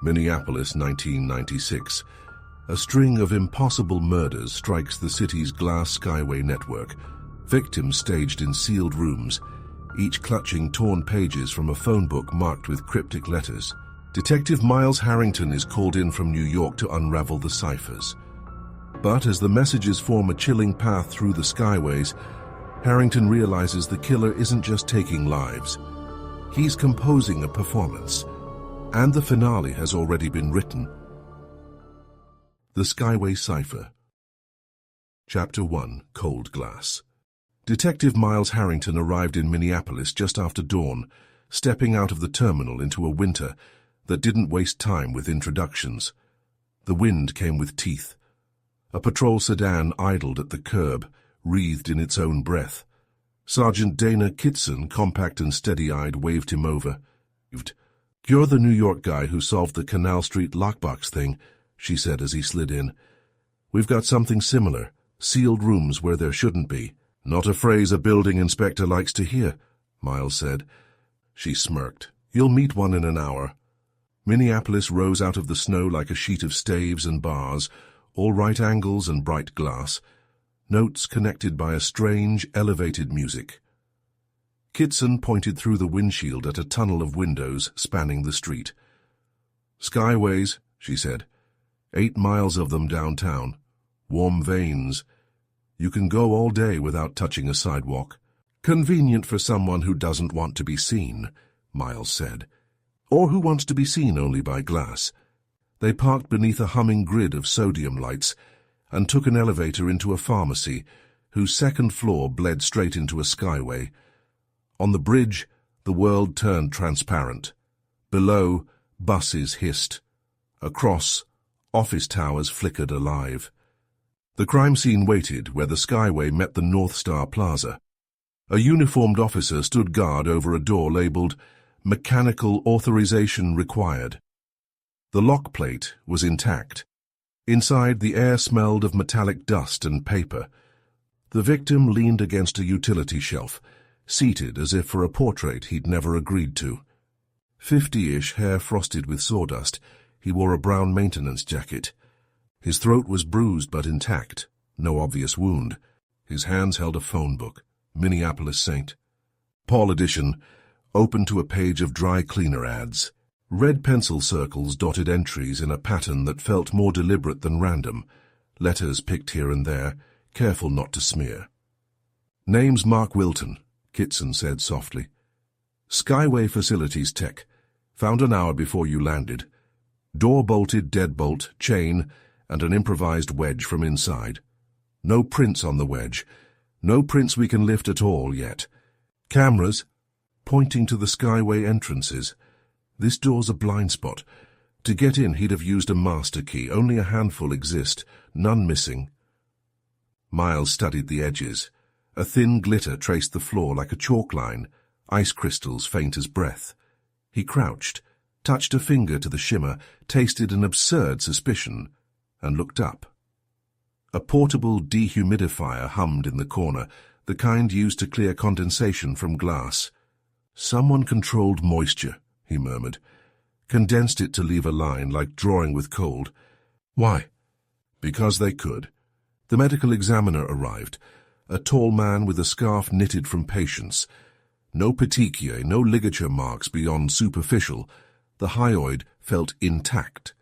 Minneapolis, 1996. A string of impossible murders strikes the city's glass skyway network. Victims staged in sealed rooms, each clutching torn pages from a phone book marked with cryptic letters. Detective Miles Harrington is called in from New York to unravel the ciphers. But as the messages form a chilling path through the skyways, Harrington realizes the killer isn't just taking lives. He's composing a performance, and the finale has already been written. The Skyway Cipher. Chapter 1. Cold Glass. Detective Miles Harrington arrived in Minneapolis just after dawn, stepping out of the terminal into a winter that didn't waste time with introductions. The wind came with teeth. A patrol sedan idled at the curb, wreathed in its own breath. Sergeant Dana Kittson, compact and steady-eyed, waved him over. "You're the New York guy who solved the Canal Street lockbox thing," she said as he slid in. "We've got something similar, sealed rooms where there shouldn't be." "Not a phrase a building inspector likes to hear," Miles said. She smirked. "You'll meet one in an hour." Minneapolis rose out of the snow like a sheet of staves and bars, all right angles and bright glass, notes connected by a strange, elevated music. Kittson pointed through the windshield at a tunnel of windows spanning the street. "Skyways," she said. 8 miles of them downtown. Warm veins. You can go all day without touching a sidewalk. Convenient for someone who doesn't want to be seen, Miles said. Or who wants to be seen only by glass. They parked beneath a humming grid of sodium lights and took an elevator into a pharmacy whose second floor bled straight into a skyway. On the bridge, the world turned transparent. Below, buses hissed. Across, office towers flickered alive. The crime scene waited where the skyway met the North Star Plaza. A uniformed officer stood guard over a door labeled "Mechanical Authorization Required." The lock plate was intact. Inside, the air smelled of metallic dust and paper. The victim leaned against a utility shelf, seated as if for a portrait he'd never agreed to. 50-ish, hair frosted with sawdust, he wore a brown maintenance jacket. His throat was bruised but intact, no obvious wound. His hands held a phone book, Minneapolis Saint. Paul edition, open to a page of dry cleaner ads. Red pencil circles dotted entries in a pattern that felt more deliberate than random, letters picked here and there, careful not to smear. "Name's Mark Wilton," Kittson said softly. "Skyway Facilities Tech. Found an hour before you landed. Door bolted, deadbolt, chain, and an improvised wedge from inside. No prints on the wedge. No prints we can lift at all yet. Cameras, pointing to the skyway entrances. This door's a blind spot. To get in, he'd have used a master key. Only a handful exist, none missing." Miles studied the edges. A thin glitter traced the floor like a chalk line, ice crystals faint as breath. He crouched, touched a finger to the shimmer, tasted an absurd suspicion, and looked up. A portable dehumidifier hummed in the corner, the kind used to clear condensation from glass. "Someone controlled moisture," he murmured. "Condensed it to leave a line, like drawing with cold." "Why?" "Because they could." The medical examiner arrived, a tall man with a scarf knitted from patience. No petechiae, no ligature marks beyond superficial. The hyoid felt intact.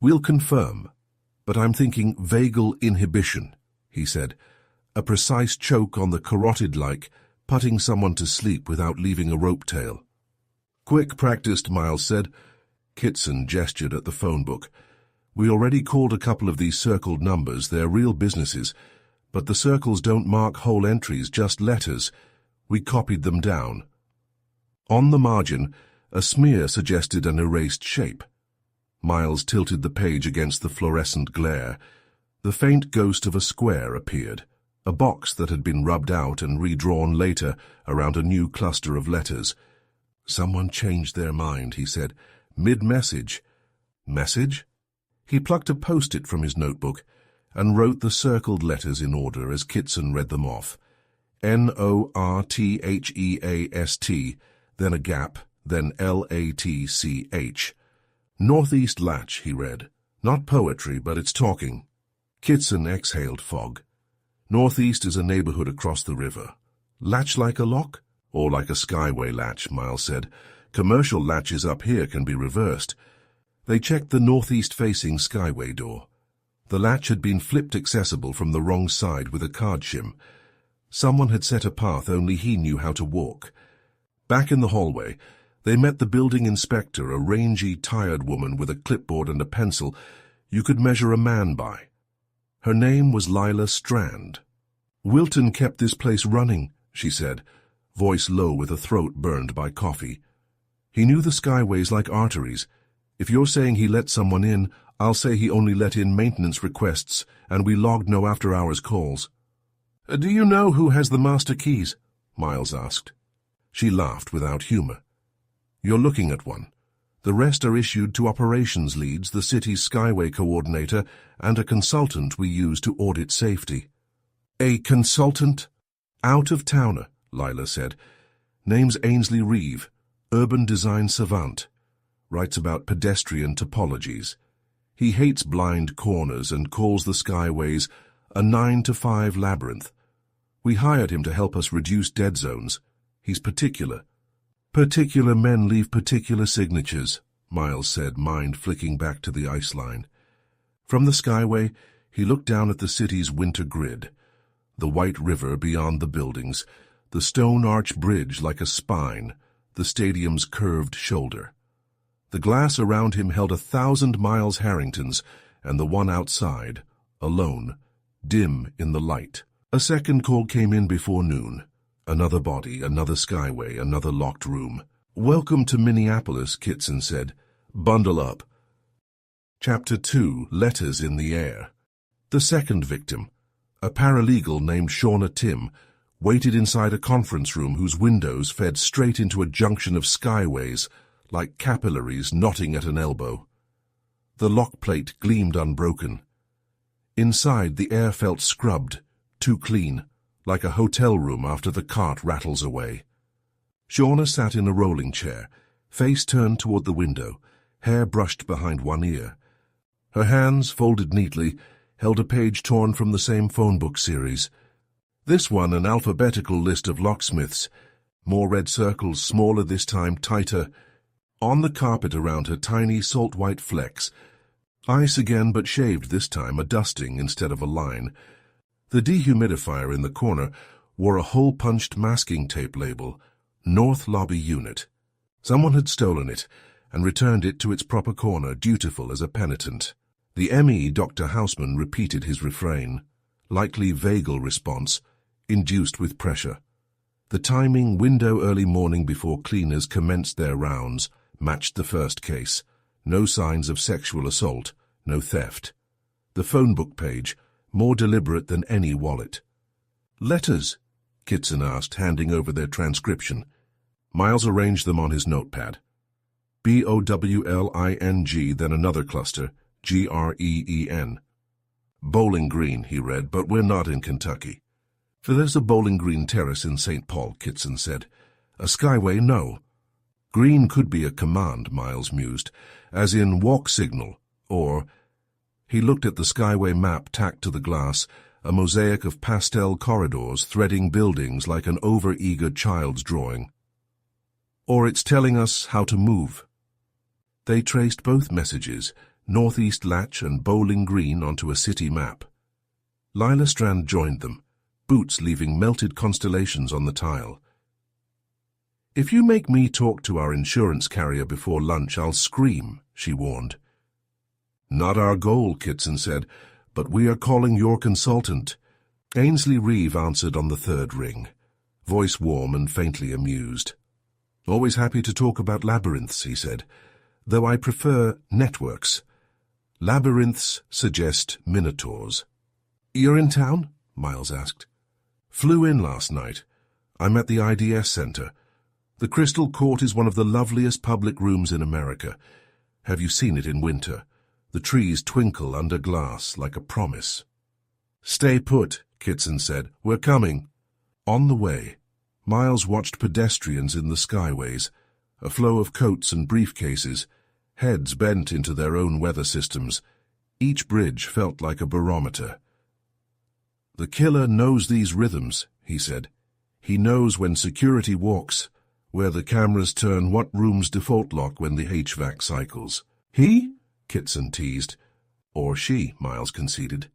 "We'll confirm, but I'm thinking vagal inhibition," he said. "A precise choke on the carotid-like, putting someone to sleep without leaving a rope tail." "Quick practiced," Miles said. Kittson gestured at the phone book. "We already called a couple of these circled numbers. They're real businesses. But the circles don't mark whole entries, just letters. We copied them down." On the margin, a smear suggested an erased shape. Miles tilted the page against the fluorescent glare. The faint ghost of a square appeared, a box that had been rubbed out and redrawn later around a new cluster of letters. "Someone changed their mind," he said. "Mid-message." "Message?" He plucked a post-it from his notebook and wrote the circled letters in order as Kittson read them off. Northeast, then a gap, then Latch. Northeast latch, he read. Not poetry, but it's talking. Kittson exhaled fog. Northeast is a neighborhood across the river. Latch like a lock? Or like a Skyway latch, Miles said. Commercial latches up here can be reversed. They checked the northeast-facing Skyway door. The latch had been flipped accessible from the wrong side with a card shim. Someone had set a path only he knew how to walk. Back in the hallway, they met the building inspector, a rangy, tired woman with a clipboard and a pencil you could measure a man by. Her name was Lila Strand. Wilton kept this place running, she said, voice low with a throat burned by coffee. He knew the Skyways like arteries. If you're saying he let someone in, I'll say he only let in maintenance requests, and we logged no after-hours calls. Do you know who has the master keys? Miles asked. She laughed without humor. You're looking at one. The rest are issued to operations leads, the city's Skyway coordinator, and a consultant we use to audit safety. A consultant? Out-of-towner, Lila said. Name's Ainsley Reeve, urban design savant. Writes about pedestrian topologies. He hates blind corners and calls the Skyways a 9-to-5 labyrinth. We hired him to help us reduce dead zones. He's particular. Particular men leave particular signatures, Miles said, mind flicking back to the ice line. From the Skyway, he looked down at the city's winter grid. The white river beyond the buildings, the stone arch bridge like a spine, the stadium's curved shoulder. The glass around him held 1,000 Miles Harringtons, and the one outside, alone, dim in the light. A second call came in before noon. Another body, another Skyway, another locked room. Welcome to Minneapolis, Kittson said. Bundle up. Chapter 2, Letters in the Air. The second victim, a paralegal named Shauna Tim, waited inside a conference room whose windows fed straight into a junction of Skyways, like capillaries knotting at an elbow. The lock plate gleamed unbroken. Inside, the air felt scrubbed, too clean, like a hotel room after the cart rattles away. Shauna sat in a rolling chair, face turned toward the window, hair brushed behind one ear. Her hands, folded neatly, held a page torn from the same phone book series. This one an alphabetical list of locksmiths. More red circles, smaller this time, tighter. On the carpet around her, tiny salt-white flecks. Ice again, but shaved this time, a dusting instead of a line. The dehumidifier in the corner wore a hole-punched masking tape label, North Lobby Unit. Someone had stolen it and returned it to its proper corner, dutiful as a penitent. The ME, Dr. Houseman, repeated his refrain, likely vagal response, induced with pressure. The timing, window early morning before cleaners commenced their rounds, matched the first case. No signs of sexual assault, no theft. The phone book page, more deliberate than any wallet. Letters? Kittson asked, handing over their transcription. Miles arranged them on his notepad. BOWLING, then another cluster, GREEN. Bowling Green, he read, but we're not in Kentucky. For there's a Bowling Green terrace in St. Paul, Kittson said. A Skyway, no. Green could be a command, Miles mused, as in walk signal, or... He looked at the Skyway map tacked to the glass, a mosaic of pastel corridors threading buildings like an over-eager child's drawing. Or it's telling us how to move. They traced both messages, Northeast Latch and Bowling Green, onto a city map. Lila Strand joined them, boots leaving melted constellations on the tile. If you make me talk to our insurance carrier before lunch, I'll scream, she warned. Not our goal, Kittson said, but we are calling your consultant. Ainsley Reeve answered on the third ring, voice warm and faintly amused. Always happy to talk about labyrinths, he said, though I prefer networks. Labyrinths suggest minotaurs. You're in town? Miles asked. Flew in last night. I'm at the IDS Center. The Crystal Court is one of the loveliest public rooms in America. Have you seen it in winter? The trees twinkle under glass like a promise. Stay put, Kittson said. We're coming. On the way, Miles watched pedestrians in the Skyways, a flow of coats and briefcases, heads bent into their own weather systems. Each bridge felt like a barometer. "The killer knows these rhythms," he said. "He knows when security walks, where the cameras turn, what rooms default lock when the HVAC cycles." "He?" Kittson teased. "Or she," Miles conceded.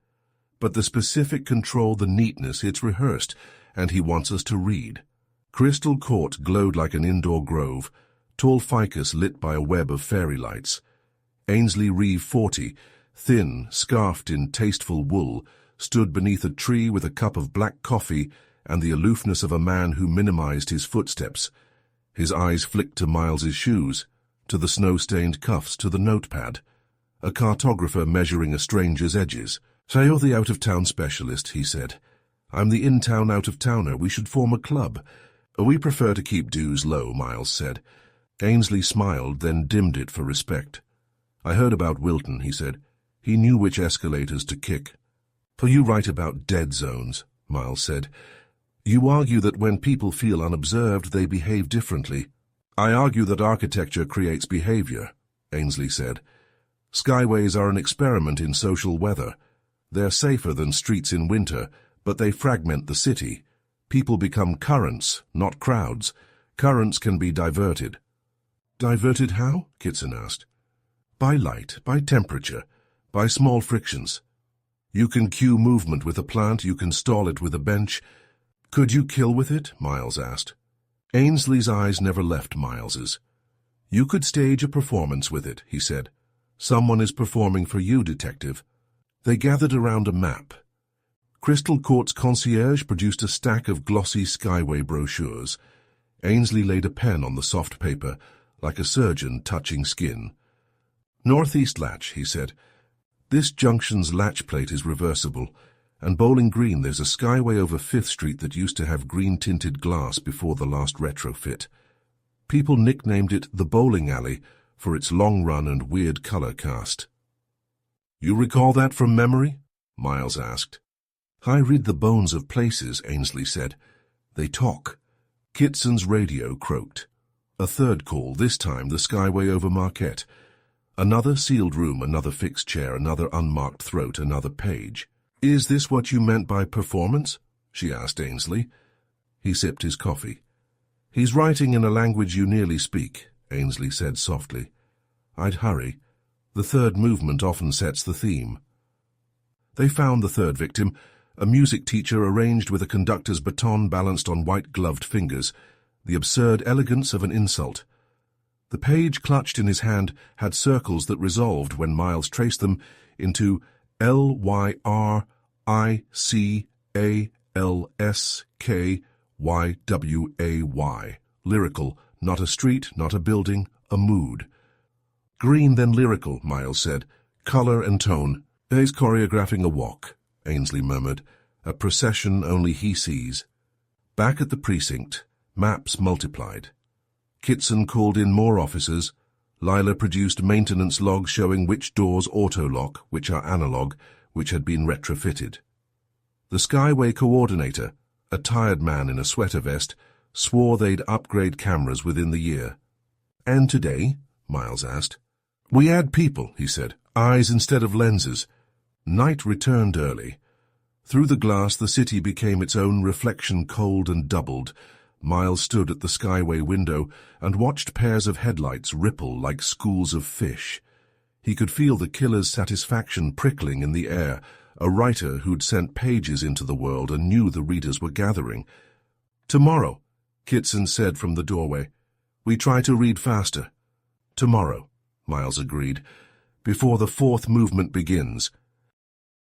"But the specific control, the neatness, it's rehearsed, and he wants us to read." Crystal Court glowed like an indoor grove, tall ficus lit by a web of fairy lights. Ainsley Reeve, 40, thin, scarfed in tasteful wool, stood beneath a tree with a cup of black coffee and the aloofness of a man who minimized his footsteps. His eyes flicked to Miles's shoes, to the snow-stained cuffs, to the notepad. A cartographer measuring a stranger's edges. "So you're the out-of-town specialist," he said. "I'm the in-town out-of-towner. We should form a club." "We prefer to keep dues low," Miles said. Ainsley smiled, then dimmed it for respect. "I heard about Wilton," he said. He knew which escalators to kick. "For you write about dead zones," Miles said. "You argue that when people feel unobserved, they behave differently." "I argue that architecture creates behavior," Ainsley said. "Skyways are an experiment in social weather. They're safer than streets in winter, but they fragment the city. People become currents, not crowds. Currents can be diverted." "Diverted how?" Kittson asked. "By light, by temperature, by small frictions. You can cue movement with a plant, you can stall it with a bench." "Could you kill with it?" Miles asked. Ainsley's eyes never left Miles's. "You could stage a performance with it," he said. "Someone is performing for you, detective." They gathered around a map. Crystal Court's concierge produced a stack of glossy Skyway brochures. Ainsley laid a pen on the soft paper, like a surgeon touching skin. "Northeast latch," he said. "This junction's latch plate is reversible, and Bowling Green there's a Skyway over 5th Street that used to have green-tinted glass before the last retrofit. People nicknamed it the bowling alley for its long run and weird color cast." "You recall that from memory?" Miles asked. "I read the bones of places," Ainsley said. "They talk." Kittson's radio croaked. A third call, this time the Skyway over Marquette. Another sealed room, another fixed chair, another unmarked throat, another page. "Is this what you meant by performance?" she asked Ainsley. He sipped his coffee. "He's writing in a language you nearly speak," Ainsley said softly. "I'd hurry. The third movement often sets the theme." They found the third victim, a music teacher arranged with a conductor's baton balanced on white-gloved fingers, the absurd elegance of an insult. The page clutched in his hand had circles that resolved, when Miles traced them, into LYRICALSKYWAY. Lyrical, not a street, not a building, a mood. "Green, then lyrical," Miles said. "Color and tone." "He's choreographing a walk," Ainsley murmured. "A procession only he sees." Back at the precinct, maps multiplied. Kittson called in more officers. Lila produced maintenance logs showing which doors auto-lock, which are analog, which had been retrofitted. The Skyway coordinator, a tired man in a sweater vest, swore they'd upgrade cameras within the year. "And today?" Miles asked. "We add people," he said. "Eyes instead of lenses." Night returned early. Through the glass the city became its own reflection, cold and doubled. Miles stood at the Skyway window and watched pairs of headlights ripple like schools of fish. He could feel the killer's satisfaction prickling in the air, a writer who'd sent pages into the world and knew the readers were gathering. "Tomorrow," Kittson said from the doorway. "We try to read faster." "Tomorrow," Miles agreed, "before the fourth movement begins."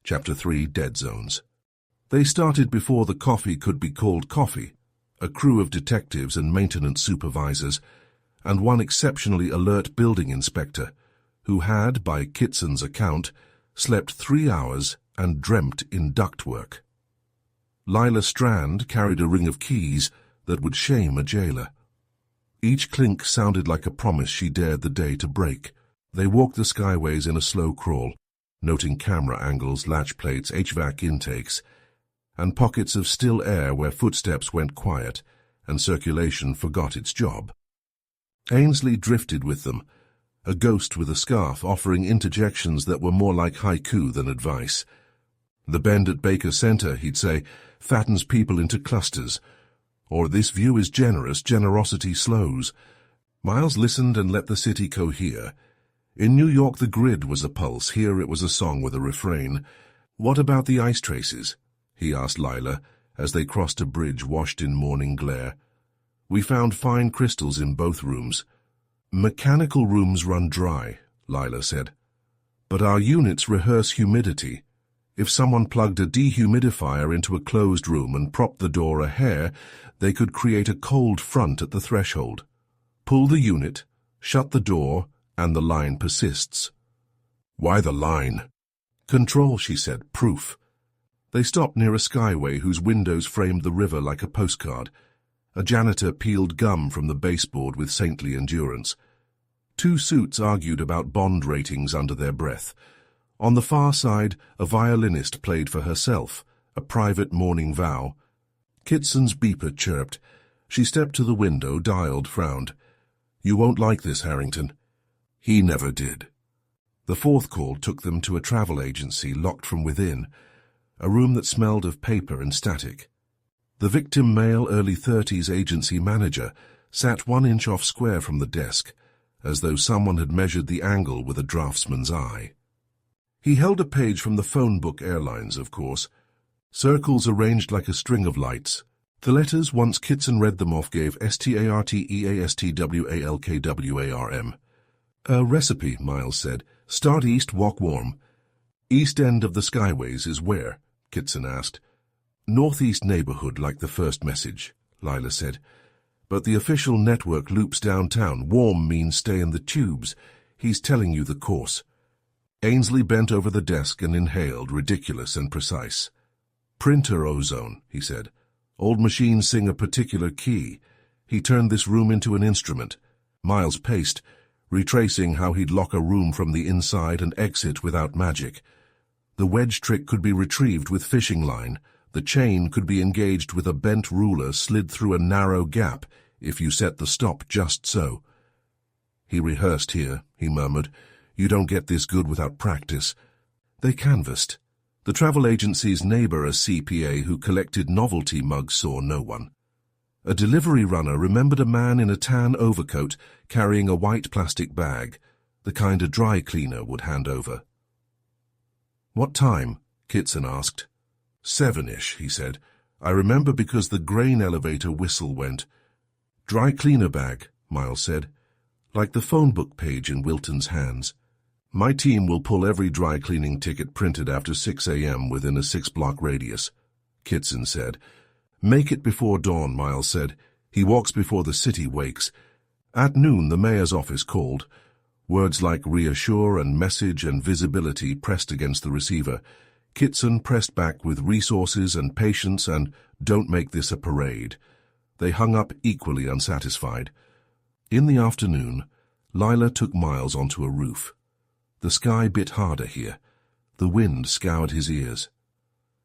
Chapter 3, Dead Zones. They started before the coffee could be called coffee, a crew of detectives and maintenance supervisors, and one exceptionally alert building inspector, who had, by Kittson's account, slept 3 hours and dreamt in ductwork. Lila Strand carried a ring of keys that would shame a jailer. Each clink sounded like a promise she dared the day to break. They walked the Skyways in a slow crawl, noting camera angles, latch plates, HVAC intakes, and pockets of still air where footsteps went quiet and circulation forgot its job. Ainsley drifted with them, a ghost with a scarf offering interjections that were more like haiku than advice. The bend at Baker Center, he'd say, fattens people into clusters. Or this view is generous, generosity slows. Miles listened and let the city cohere. In New York the grid was a pulse, here it was a song with a refrain. What about the ice traces? He asked Lila, as they crossed a bridge washed in morning glare. We found fine crystals in both rooms. Mechanical rooms run dry, Lila said. But our units rehearse humidity. If someone plugged a dehumidifier into a closed room and propped the door a hair, they could create a cold front at the threshold. Pull the unit, shut the door, and the line persists. Why the line? Control, she said, proof. They stopped near a skyway whose windows framed the river like a postcard. A janitor peeled gum from the baseboard with saintly endurance. Two suits argued about bond ratings under their breath. On the far side, a violinist played for herself, a private morning vow. Kittson's beeper chirped. She stepped to the window, dialed, frowned. You won't like this, Harrington. He never did. The fourth call took them to a travel agency locked from within, a room that smelled of paper and static. The victim male early 30s agency manager sat 1 inch off square from the desk, as though someone had measured the angle with a draftsman's eye. He held a page from the phone book Airlines, of course. Circles arranged like a string of lights. The letters, once Kittson read them off, gave STARTEASTWALKWARM. A recipe, Miles said. Start east, walk warm. East end of the Skyways is where? Kittson asked. Northeast neighborhood, like the first message, Lila said. But the official network loops downtown. Warm means stay in the tubes. He's telling you the course. Ainsley bent over the desk and inhaled, ridiculous and precise. Printer ozone, he said. Old machines sing a particular key. He turned this room into an instrument. Miles paced, retracing how he'd lock a room from the inside and exit without magic. The wedge trick could be retrieved with fishing line. The chain could be engaged with a bent ruler slid through a narrow gap if you set the stop just so. He rehearsed here, he murmured. You don't get this good without practice. They canvassed. The travel agency's neighbor, a CPA who collected novelty mugs, saw no one. A delivery runner remembered a man in a tan overcoat carrying a white plastic bag, the kind a dry cleaner would hand over. What time? Kittson asked. 7-ish, he said. I remember because the grain elevator whistle went. Dry cleaner bag, Miles said, like the phone book page in Wilton's hands. My team will pull every dry cleaning ticket printed after 6 a.m. within a 6-block radius, Kittson said. Make it before dawn, Miles said. He walks before the city wakes. At noon, the mayor's office called. Words like reassure and message and visibility pressed against the receiver. Kittson pressed back with resources and patience and don't make this a parade. They hung up equally unsatisfied. In the afternoon, Lila took Miles onto a roof. The sky bit harder here. The wind scoured his ears.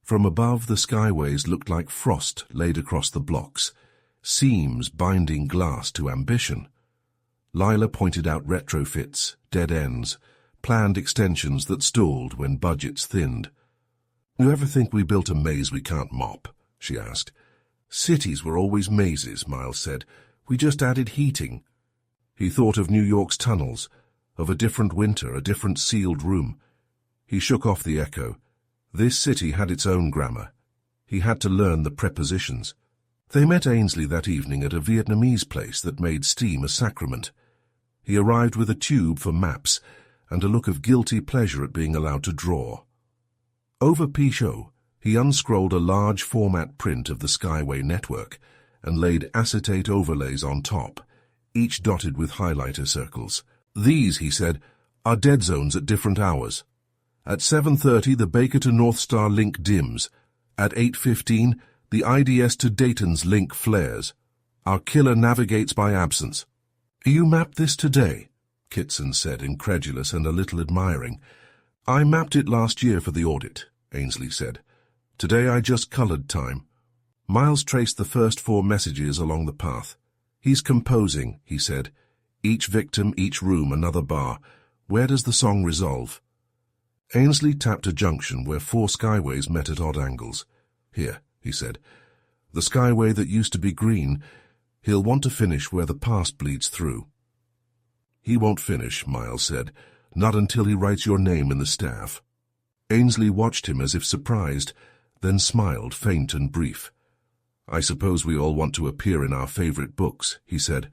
From above, the skyways looked like frost laid across the blocks, seams binding glass to ambition. Lila pointed out retrofits, dead ends, planned extensions that stalled when budgets thinned. You ever think we built a maze we can't mop? She asked. Cities were always mazes, Miles said. We just added heating. He thought of New York's tunnels, of a different winter, a different sealed room. He shook off the echo. This city had its own grammar. He had to learn the prepositions. They met Ainsley that evening at a Vietnamese place that made steam a sacrament. He arrived with a tube for maps and a look of guilty pleasure at being allowed to draw. Over Pichot, he unscrolled a large format print of the Skyway network and laid acetate overlays on top, each dotted with highlighter circles. These, he said, are dead zones at different hours. At 7:30, the Baker to North Star link dims. At 8:15, the IDS to Dayton's link flares. Our killer navigates by absence. You mapped this today? Kittson said, incredulous and a little admiring. I mapped it last year for the audit, Ainsley said. Today I just colored time. Miles traced the first 4 messages along the path. He's composing, he said. Each victim, each room, another bar. Where does the song resolve? Ainsley tapped a junction where 4 skyways met at odd angles. Here, he said. The skyway that used to be green. He'll want to finish where the past bleeds through. He won't finish, Miles said. Not until he writes your name in the staff. Ainsley watched him as if surprised, then smiled, faint and brief. I suppose we all want to appear in our favorite books, he said.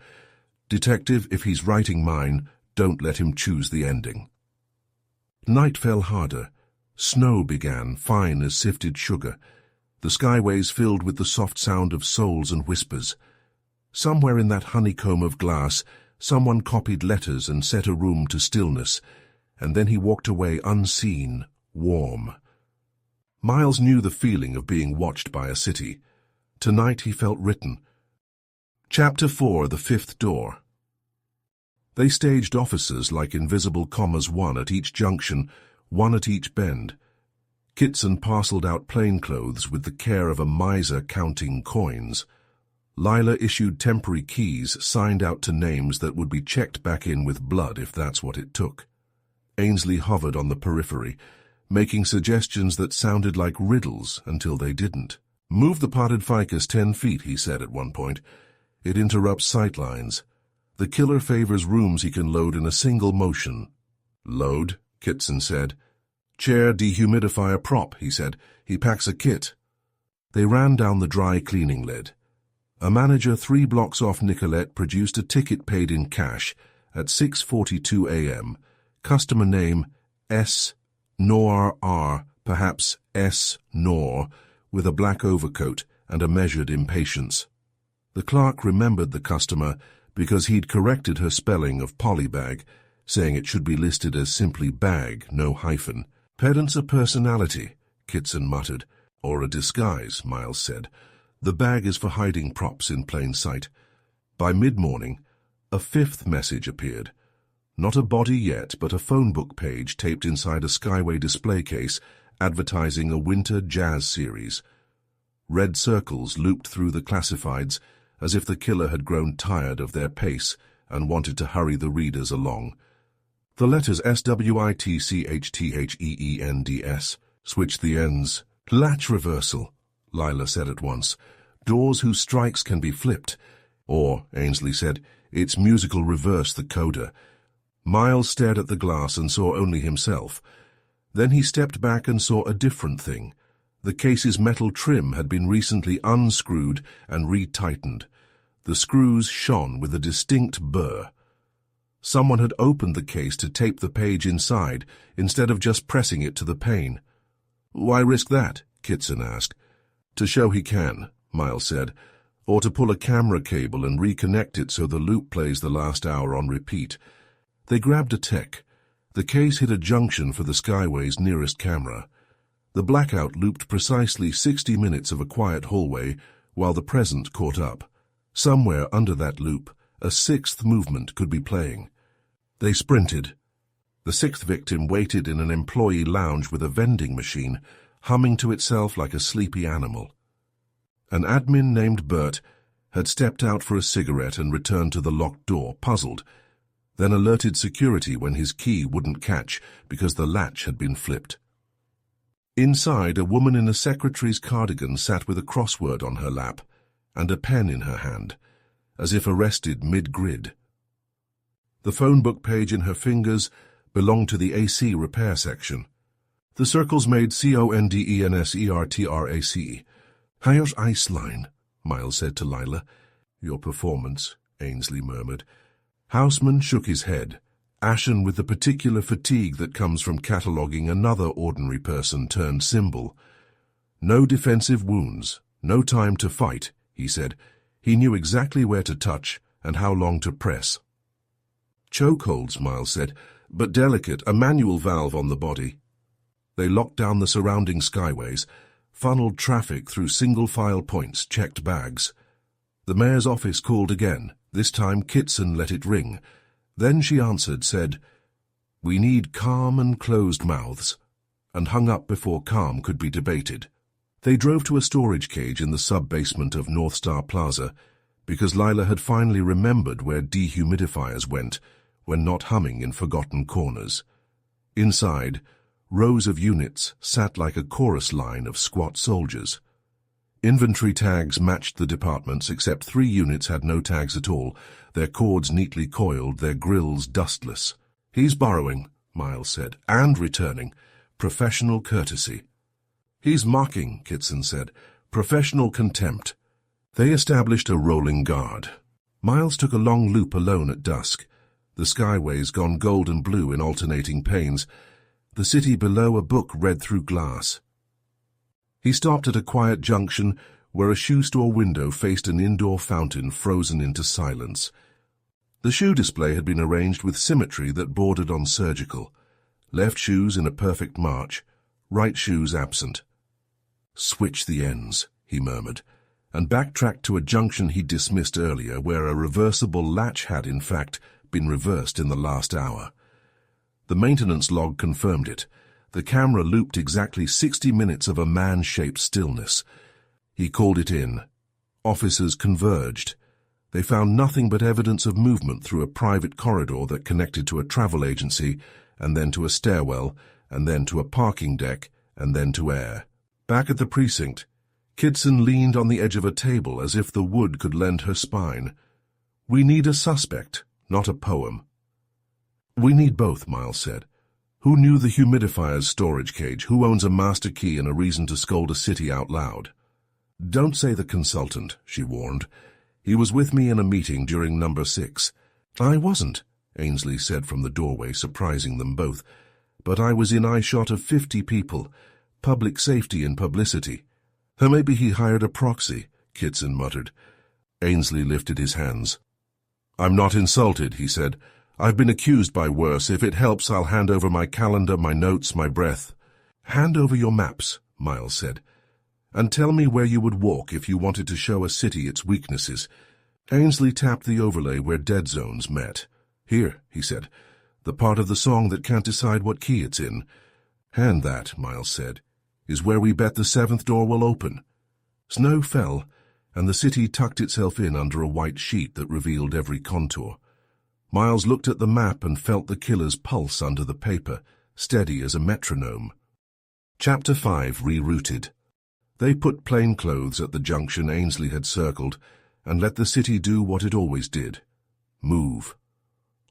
Detective, if he's writing mine, don't let him choose the ending. Night fell harder. Snow began, fine as sifted sugar. The skyways filled with the soft sound of souls and whispers. Somewhere in that honeycomb of glass, someone copied letters and set a room to stillness, and then he walked away unseen, warm. Miles knew the feeling of being watched by a city. Tonight he felt written. Chapter 4, The Fifth Door. They staged officers like invisible commas, 1 at each junction, 1 at each bend. Kittson parceled out plainclothes with the care of a miser counting coins. Lila issued temporary keys signed out to names that would be checked back in with blood if that's what it took. Ainsley hovered on the periphery, making suggestions that sounded like riddles until they didn't. Move the potted ficus 10 feet, he said at one point. It interrupts sightlines. The killer favors rooms he can load in a single motion. Load, Kittson said. Chair dehumidifier prop, he said. He packs a kit. They ran down the dry cleaning lead. A manager 3 blocks off Nicolette produced a ticket paid in cash at 6:42 a.m. Customer name S. Nor R, perhaps S. Nor, with a black overcoat and a measured impatience. The clerk remembered the customer because he'd corrected her spelling of polybag, saying it should be listed as simply bag, no hyphen. Pedant's a personality, Kittson muttered. Or a disguise, Miles said. The bag is for hiding props in plain sight. By mid-morning, a 5th message appeared. Not a body yet, but a phone book page taped inside a Skyway display case advertising a winter jazz series. Red circles looped through the classifieds as if the killer had grown tired of their pace and wanted to hurry the readers along. The letters SWITCHTHEENDS switched the ends. Latch reversal, Lila said at once. Doors whose strikes can be flipped. Or, Ainsley said, it's musical reverse the coda. Miles stared at the glass and saw only himself. Then he stepped back and saw a different thing. The case's metal trim had been recently unscrewed and retightened. The screws shone with a distinct burr. Someone had opened the case to tape the page inside instead of just pressing it to the pane. Why risk that? Kittson asked. To show he can, Miles said, or to pull a camera cable and reconnect it so the loop plays the last hour on repeat. They grabbed a tech. The case hit a junction for the Skyway's nearest camera. The blackout looped precisely 60 minutes of a quiet hallway while the present caught up. Somewhere under that loop, a 6th movement could be playing. They sprinted. The 6th victim waited in an employee lounge with a vending machine, humming to itself like a sleepy animal. An admin named Bert had stepped out for a cigarette and returned to the locked door, puzzled, then alerted security when his key wouldn't catch because the latch had been flipped. Inside, a woman in a secretary's cardigan sat with a crossword on her lap and a pen in her hand, as if arrested mid-grid. The phone book page in her fingers belonged to the AC repair section. The circles made CONDENSERTRAC. How's Iceline? Miles said to Lila. Your performance, Ainsley murmured. Houseman shook his head, ashen with the particular fatigue that comes from cataloguing another ordinary person turned symbol. No defensive wounds, no time to fight, he said. He knew exactly where to touch and how long to press. Chokeholds, Miles said, but delicate, a manual valve on the body. They locked down the surrounding skyways, funneled traffic through single-file points, checked bags. The mayor's office called again. This time Kittson let it ring. Then she answered, said, "We need calm and closed mouths," and hung up before calm could be debated. They drove to a storage cage in the sub-basement of North Star Plaza, because Lila had finally remembered where dehumidifiers went when not humming in forgotten corners. Inside, rows of units sat like a chorus line of squat soldiers. Inventory tags matched the departments, except 3 units had no tags at all, their cords neatly coiled, their grills dustless. "He's borrowing," Miles said, "and returning. Professional courtesy." "He's mocking," Kittson said. "Professional contempt." They established a rolling guard. Miles took a long loop alone at dusk, the skyways gone gold and blue in alternating panes, the city below a book read through glass. He stopped at a quiet junction where a shoe store window faced an indoor fountain frozen into silence. The shoe display had been arranged with symmetry that bordered on surgical. Left shoes in a perfect march, right shoes absent. "Switch the ends," he murmured, and backtracked to a junction he'd dismissed earlier where a reversible latch had, in fact, been reversed in the last hour. The maintenance log confirmed it. The camera looped exactly 60 minutes of a man-shaped stillness. He called it in. Officers converged. They found nothing but evidence of movement through a private corridor that connected to a travel agency, and then to a stairwell, and then to a parking deck, and then to air. Back at the precinct, Kittson leaned on the edge of a table as if the wood could lend her spine. "We need a suspect, not a poem." "We need both," Miles said. "Who knew the humidifier's storage cage? Who owns a master key and a reason to scold a city out loud?" "Don't say the consultant," she warned. "He was with me in a meeting during number 6. "I wasn't," Ainsley said from the doorway, surprising them both. "But I was in eyeshot of 50 people. Public safety and publicity." "Or maybe he hired a proxy," Kittson muttered. Ainsley lifted his hands. "I'm not insulted," he said. "I've been accused by worse. If it helps, I'll hand over my calendar, my notes, my breath." "Hand over your maps," Miles said. "And tell me where you would walk if you wanted to show a city its weaknesses." Ainsley tapped the overlay where dead zones met. "Here," he said, "the part of the song that can't decide what key it's in." "And that," Miles said, "is where we bet the 7th door will open." Snow fell, and the city tucked itself in under a white sheet that revealed every contour. Miles looked at the map and felt the killer's pulse under the paper, steady as a metronome. Chapter 5 Rerouted. They put plainclothes at the junction Ainsley had circled and let the city do what it always did: move.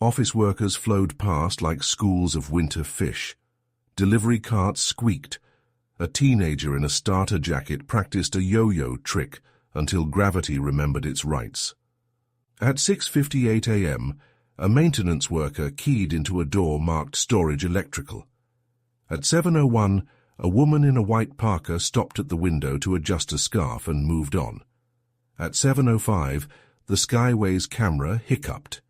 Office workers flowed past like schools of winter fish. Delivery carts squeaked. A teenager in a starter jacket practiced a yo-yo trick until gravity remembered its rights. At 6:58 a.m., a maintenance worker keyed into a door marked Storage Electrical. At 7:01, a woman in a white parka stopped at the window to adjust a scarf and moved on. At 7:05, the Skyway's camera hiccuped.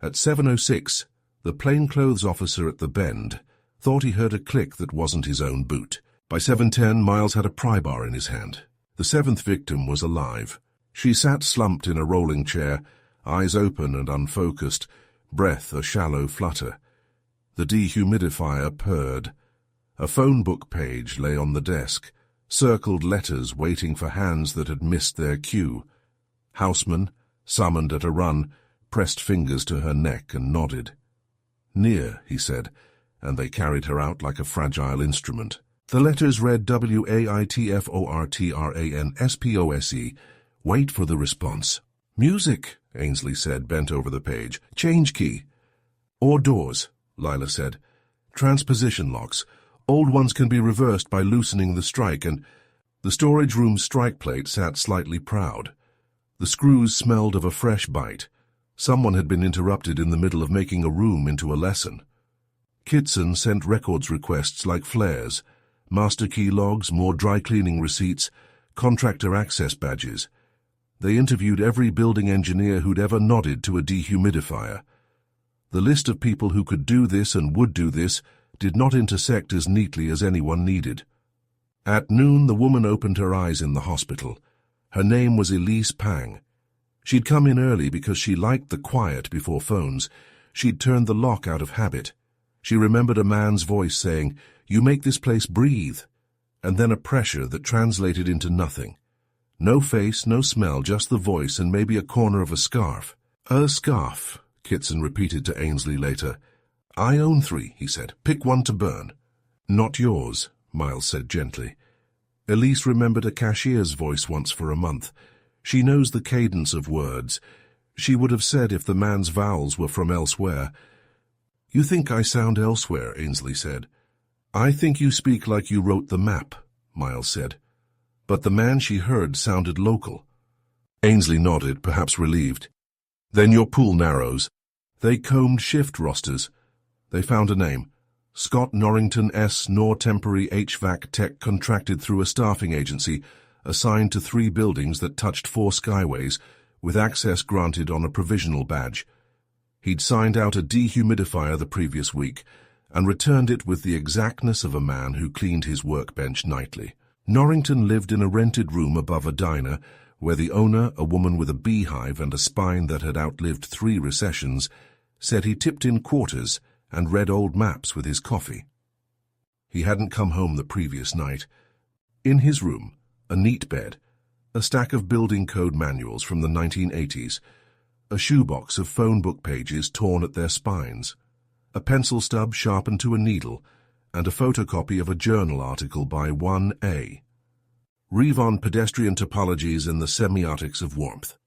At 7:06, the plainclothes officer at the bend thought he heard a click that wasn't his own boot. By 7:10, Miles had a pry bar in his hand. The 7th victim was alive. She sat slumped in a rolling chair, eyes open and unfocused, breath a shallow flutter. The dehumidifier purred. A phone book page lay on the desk, circled letters waiting for hands that had missed their cue. Houseman, summoned at a run, pressed fingers to her neck and nodded. "Near," he said, and they carried her out like a fragile instrument. The letters read WAITFORTRANSPOSE. Wait for the response. "Music," Ainsley said, bent over the page. "Change key." "Or doors," Lila said. "Transposition locks. Old ones can be reversed by loosening the strike, and—" The storage room's strike plate sat slightly proud. The screws smelled of a fresh bite. Someone had been interrupted in the middle of making a room into a lesson. Kittson sent records requests like flares. Master key logs, more dry cleaning receipts, contractor access badges. They interviewed every building engineer who'd ever nodded to a dehumidifier. The list of people who could do this and would do this did not intersect as neatly as anyone needed. At noon, the woman opened her eyes in the hospital. Her name was Elise Pang. She'd come in early because she liked the quiet before phones. She'd turned the lock out of habit. She remembered a man's voice saying, "You make this place breathe," and then a pressure that translated into nothing. No face, no smell, just the voice and maybe a corner of a scarf. A scarf, Kittson repeated to Ainsley later. I own 3, he said. Pick one to burn. Not yours, Miles said gently. Elise remembered a cashier's voice once for a month. She knows the cadence of words. She would have said if the man's vowels were from elsewhere. You think I sound elsewhere, Ainsley said. I think you speak like you wrote the map, Miles said. But the man she heard sounded local. Ainsley nodded, perhaps relieved. Then your pool narrows. They combed shift rosters. They found a name. Scott Norrington S. Nor temporary HVAC tech contracted through a staffing agency, assigned to 3 buildings that touched 4 skyways, with access granted on a provisional badge. He'd signed out a dehumidifier the previous week, and returned it with the exactness of a man who cleaned his workbench nightly. Norrington lived in a rented room above a diner, where the owner, a woman with a beehive and a spine that had outlived 3 recessions, said he tipped in quarters and read old maps with his coffee. He hadn't come home the previous night. In his room, a neat bed, a stack of building code manuals from the 1980s, a shoebox of phone book pages torn at their spines, a pencil stub sharpened to a needle, and a photocopy of a journal article by 1A. Reeve on pedestrian topologies in the semiotics of warmth.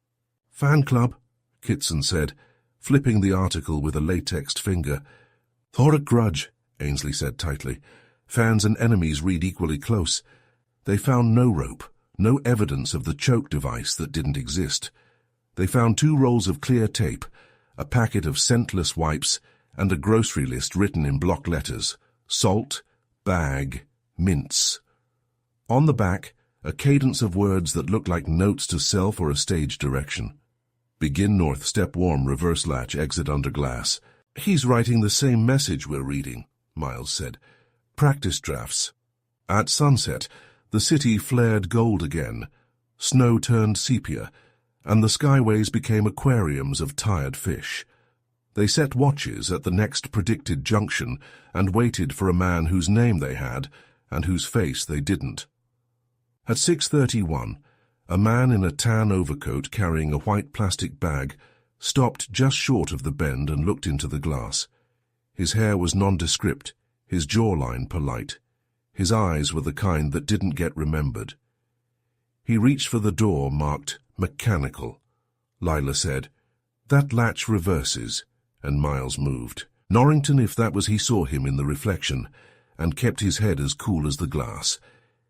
Fan club, Kittson said, flipping the article with a latexed finger. Or a grudge, Ainsley said tightly. Fans and enemies read equally close. They found no rope, no evidence of the choke device that didn't exist. They found 2 rolls of clear tape, a packet of scentless wipes, and a grocery list written in block letters. Salt, bag, mince. On the back, a cadence of words that looked like notes to self or a stage direction. Begin north, step warm, reverse latch, exit under glass. He's writing the same message we're reading, Miles said. Practice drafts. At sunset, the city flared gold again. Snow turned sepia, and the skyways became aquariums of tired fish. They set watches at the next predicted junction and waited for a man whose name they had and whose face they didn't. At 6:31, a man in a tan overcoat carrying a white plastic bag stopped just short of the bend and looked into the glass. His hair was nondescript, his jawline polite. His eyes were the kind that didn't get remembered. He reached for the door marked mechanical. Lila said, That latch reverses, and Miles moved. Norrington, if that was he, saw him in the reflection, and kept his head as cool as the glass.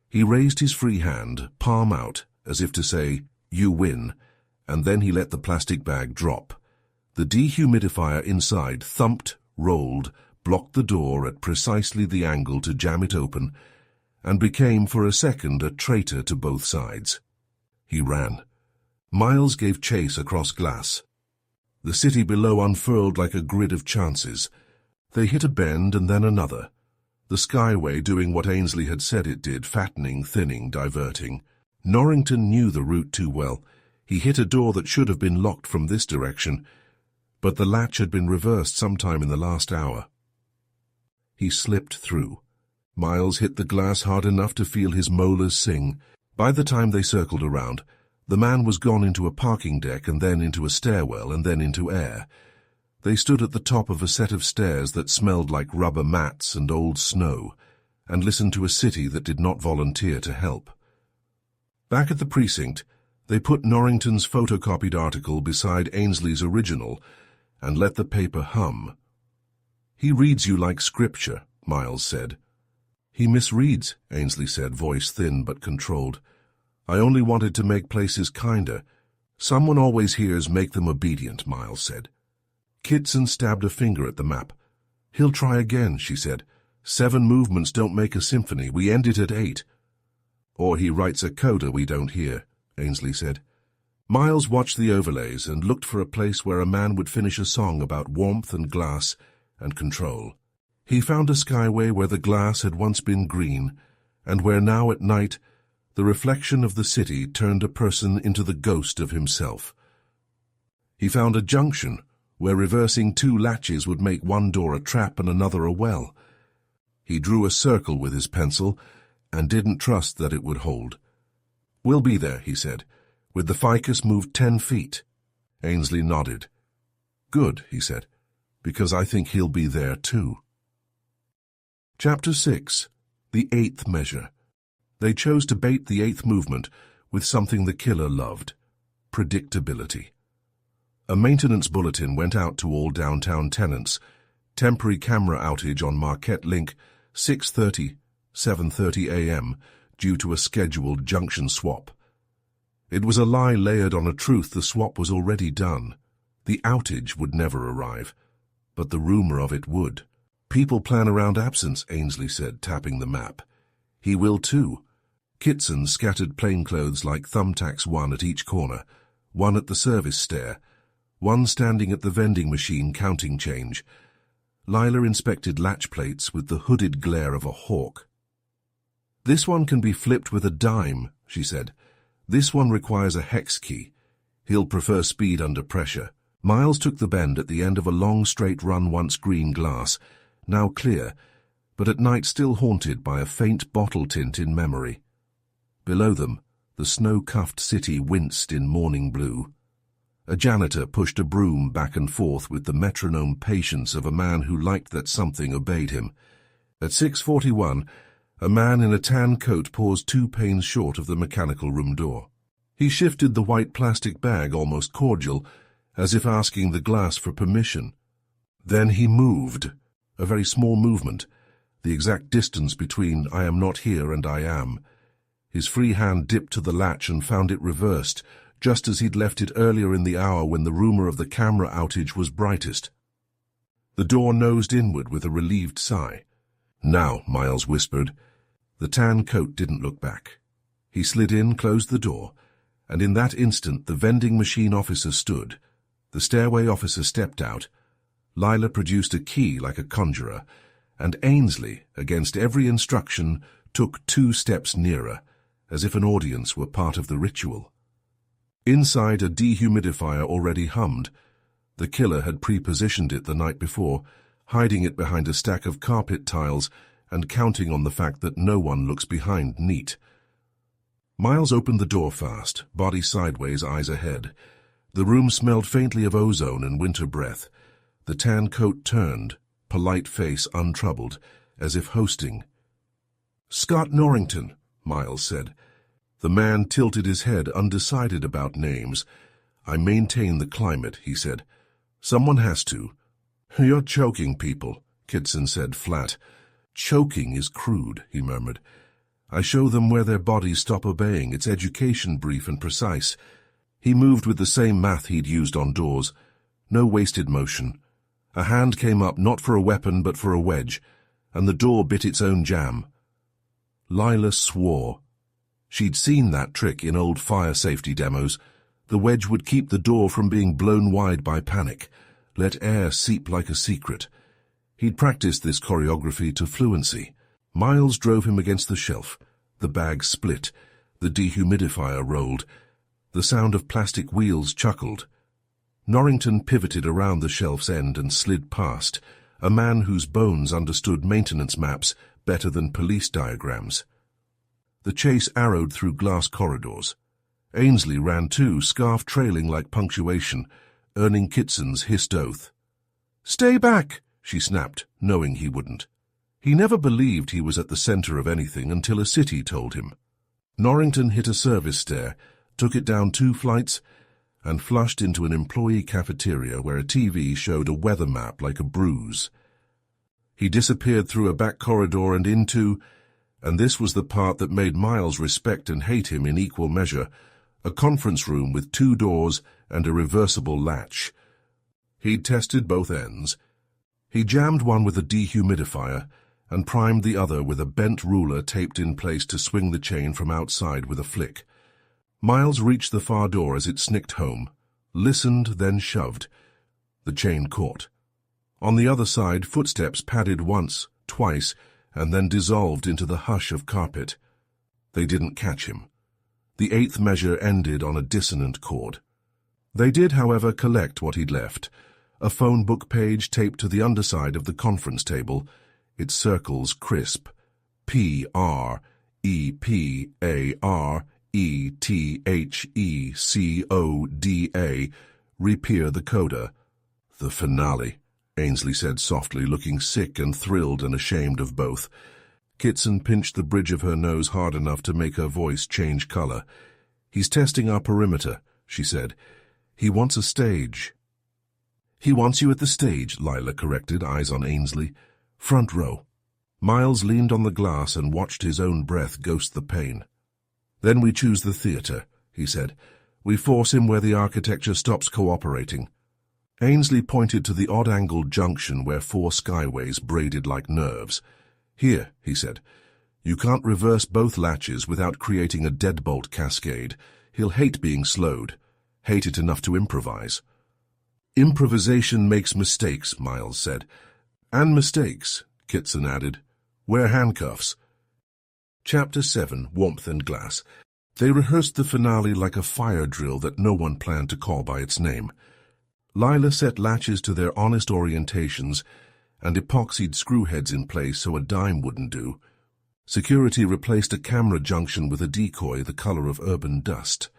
He raised his free hand, palm out, as if to say, You win, and then he let the plastic bag drop. The dehumidifier inside thumped, rolled, blocked the door at precisely the angle to jam it open, and became for a second a traitor to both sides. He ran. Miles gave chase across glass. The city below unfurled like a grid of chances. They hit a bend and then another. The skyway doing what Ainsley had said it did, fattening, thinning, diverting. Norrington knew the route too well. He hit a door that should have been locked from this direction, but the latch had been reversed sometime in the last hour. He slipped through. Miles hit the glass hard enough to feel his molars sing. By the time they circled around, the man was gone into a parking deck and then into a stairwell and then into air. They stood at the top of a set of stairs that smelled like rubber mats and old snow, and listened to a city that did not volunteer to help. Back at the precinct, they put Norrington's photocopied article beside Ainsley's original and let the paper hum. He reads you like scripture, Miles said. He misreads, Ainsley said, voice thin but controlled. I only wanted to make places kinder. Someone always hears make them obedient, Miles said. Kittson stabbed a finger at the map. He'll try again, she said. 7 movements don't make a symphony. We end it at 8. Or he writes a coda we don't hear, Ainsley said. Miles watched the overlays and looked for a place where a man would finish a song about warmth and glass and control. He found a skyway where the glass had once been green, and where now at night the reflection of the city turned a person into the ghost of himself. He found a junction where reversing 2 latches would make one door a trap and another a well. He drew a circle with his pencil and didn't trust that it would hold. "We'll be there," he said. "With the ficus moved 10 feet. Ainsley nodded. "Good," he said, "because I think he'll be there too." Chapter 6. The Eighth Measure. They chose to bait the eighth movement with something the killer loved: predictability. A maintenance bulletin went out to all downtown tenants. Temporary camera outage on Marquette Link, 6:30, 7:30 a.m., due to a scheduled junction swap. It was a lie layered on a truth. The swap was already done. The outage would never arrive, but the rumor of it would. "People plan around absence," Ainsley said, tapping the map. "He will too." Kittson scattered plainclothes like thumbtacks, one at each corner, one at the service stair, one standing at the vending machine counting change. Lila inspected latch plates with the hooded glare of a hawk. "This one can be flipped with a dime," she said. "This one requires a hex key. He'll prefer speed under pressure." Miles took the bend at the end of a long straight run, once green glass, now clear, but at night still haunted by a faint bottle tint in memory. Below them, the snow-cuffed city winced in morning blue. A janitor pushed a broom back and forth with the metronome patience of a man who liked that something obeyed him. At 6:41, a man in a tan coat paused 2 panes short of the mechanical room door. He shifted the white plastic bag, almost cordial, as if asking the glass for permission. Then he moved, a very small movement, the exact distance between "I am not here" and "I am." His free hand dipped to the latch and found it reversed, just as he'd left it earlier in the hour when the rumor of the camera outage was brightest. The door nosed inward with a relieved sigh. "Now," Miles whispered. The tan coat didn't look back. He slid in, closed the door, and in that instant the vending machine officer stood. The stairway officer stepped out. Lila produced a key like a conjurer, and Ainsley, against every instruction, took 2 steps nearer, as if an audience were part of the ritual. Inside, a dehumidifier already hummed. The killer had pre-positioned it the night before, hiding it behind a stack of carpet tiles and counting on the fact that no one looks behind neat. Miles opened the door fast, body sideways, eyes ahead. The room smelled faintly of ozone and winter breath. The tan coat turned, polite face untroubled, as if hosting. "Scott Norrington," Miles said. The man tilted his head, undecided about names. "I maintain the climate," he said. "Someone has to." "You're choking people," Kittson said flat. "Choking is crude," he murmured. "I show them where their bodies stop obeying. It's education, brief and precise." He moved with the same math he'd used on doors. No wasted motion. A hand came up, not for a weapon but for a wedge, and the door bit its own jam. Lila swore. She'd seen that trick in old fire safety demos. The wedge would keep the door from being blown wide by panic, let air seep like a secret. He'd practiced this choreography to fluency. Miles drove him against the shelf. The bag split. The dehumidifier rolled. The sound of plastic wheels chuckled. Norrington pivoted around the shelf's end and slid past, a man whose bones understood maintenance maps better than police diagrams. The chase arrowed through glass corridors. Ainsley ran too, scarf trailing like punctuation, earning Kittson's hissed oath. "Stay back!" she snapped, knowing he wouldn't. He never believed he was at the center of anything until a city told him. Norrington hit a service stair, took it down 2 flights, and flushed into an employee cafeteria where a TV showed a weather map like a bruise. He disappeared through a back corridor and into, and this was the part that made Miles respect and hate him in equal measure, a conference room with 2 doors and a reversible latch. He'd tested both ends. He jammed one with a dehumidifier and primed the other with a bent ruler taped in place to swing the chain from outside with a flick. Miles reached the far door as it snicked home, listened, then shoved. The chain caught. On the other side, footsteps padded once, twice, and then dissolved into the hush of carpet. They didn't catch him. The 8th measure ended on a dissonant chord. They did, however, collect what he'd left. A phone book page taped to the underside of the conference table, its circles crisp. PREPARE R-E-T-H-E-C-O-D-A, reappear the coda. The finale, Ainsley said softly, looking sick and thrilled and ashamed of both. Kittson pinched the bridge of her nose hard enough to make her voice change color. "He's testing our perimeter," she said. "He wants a stage." "He wants you at the stage," Lila corrected, eyes on Ainsley. "Front row." Miles leaned on the glass and watched his own breath ghost the pain. "Then we choose the theater," he said. "We force him where the architecture stops cooperating." Ainsley pointed to the odd-angled junction where 4 skyways braided like nerves. "Here," he said. "You can't reverse both latches without creating a deadbolt cascade. He'll hate being slowed. Hate it enough to improvise." "Improvisation makes mistakes," Miles said. "And mistakes," Kittson added. "Wear handcuffs." Chapter 7, Warmth and Glass. They rehearsed the finale like a fire drill that no one planned to call by its name. Lila set latches to their honest orientations and epoxied screwheads in place so a dime wouldn't do. Security replaced a camera junction with a decoy the color of urban dust.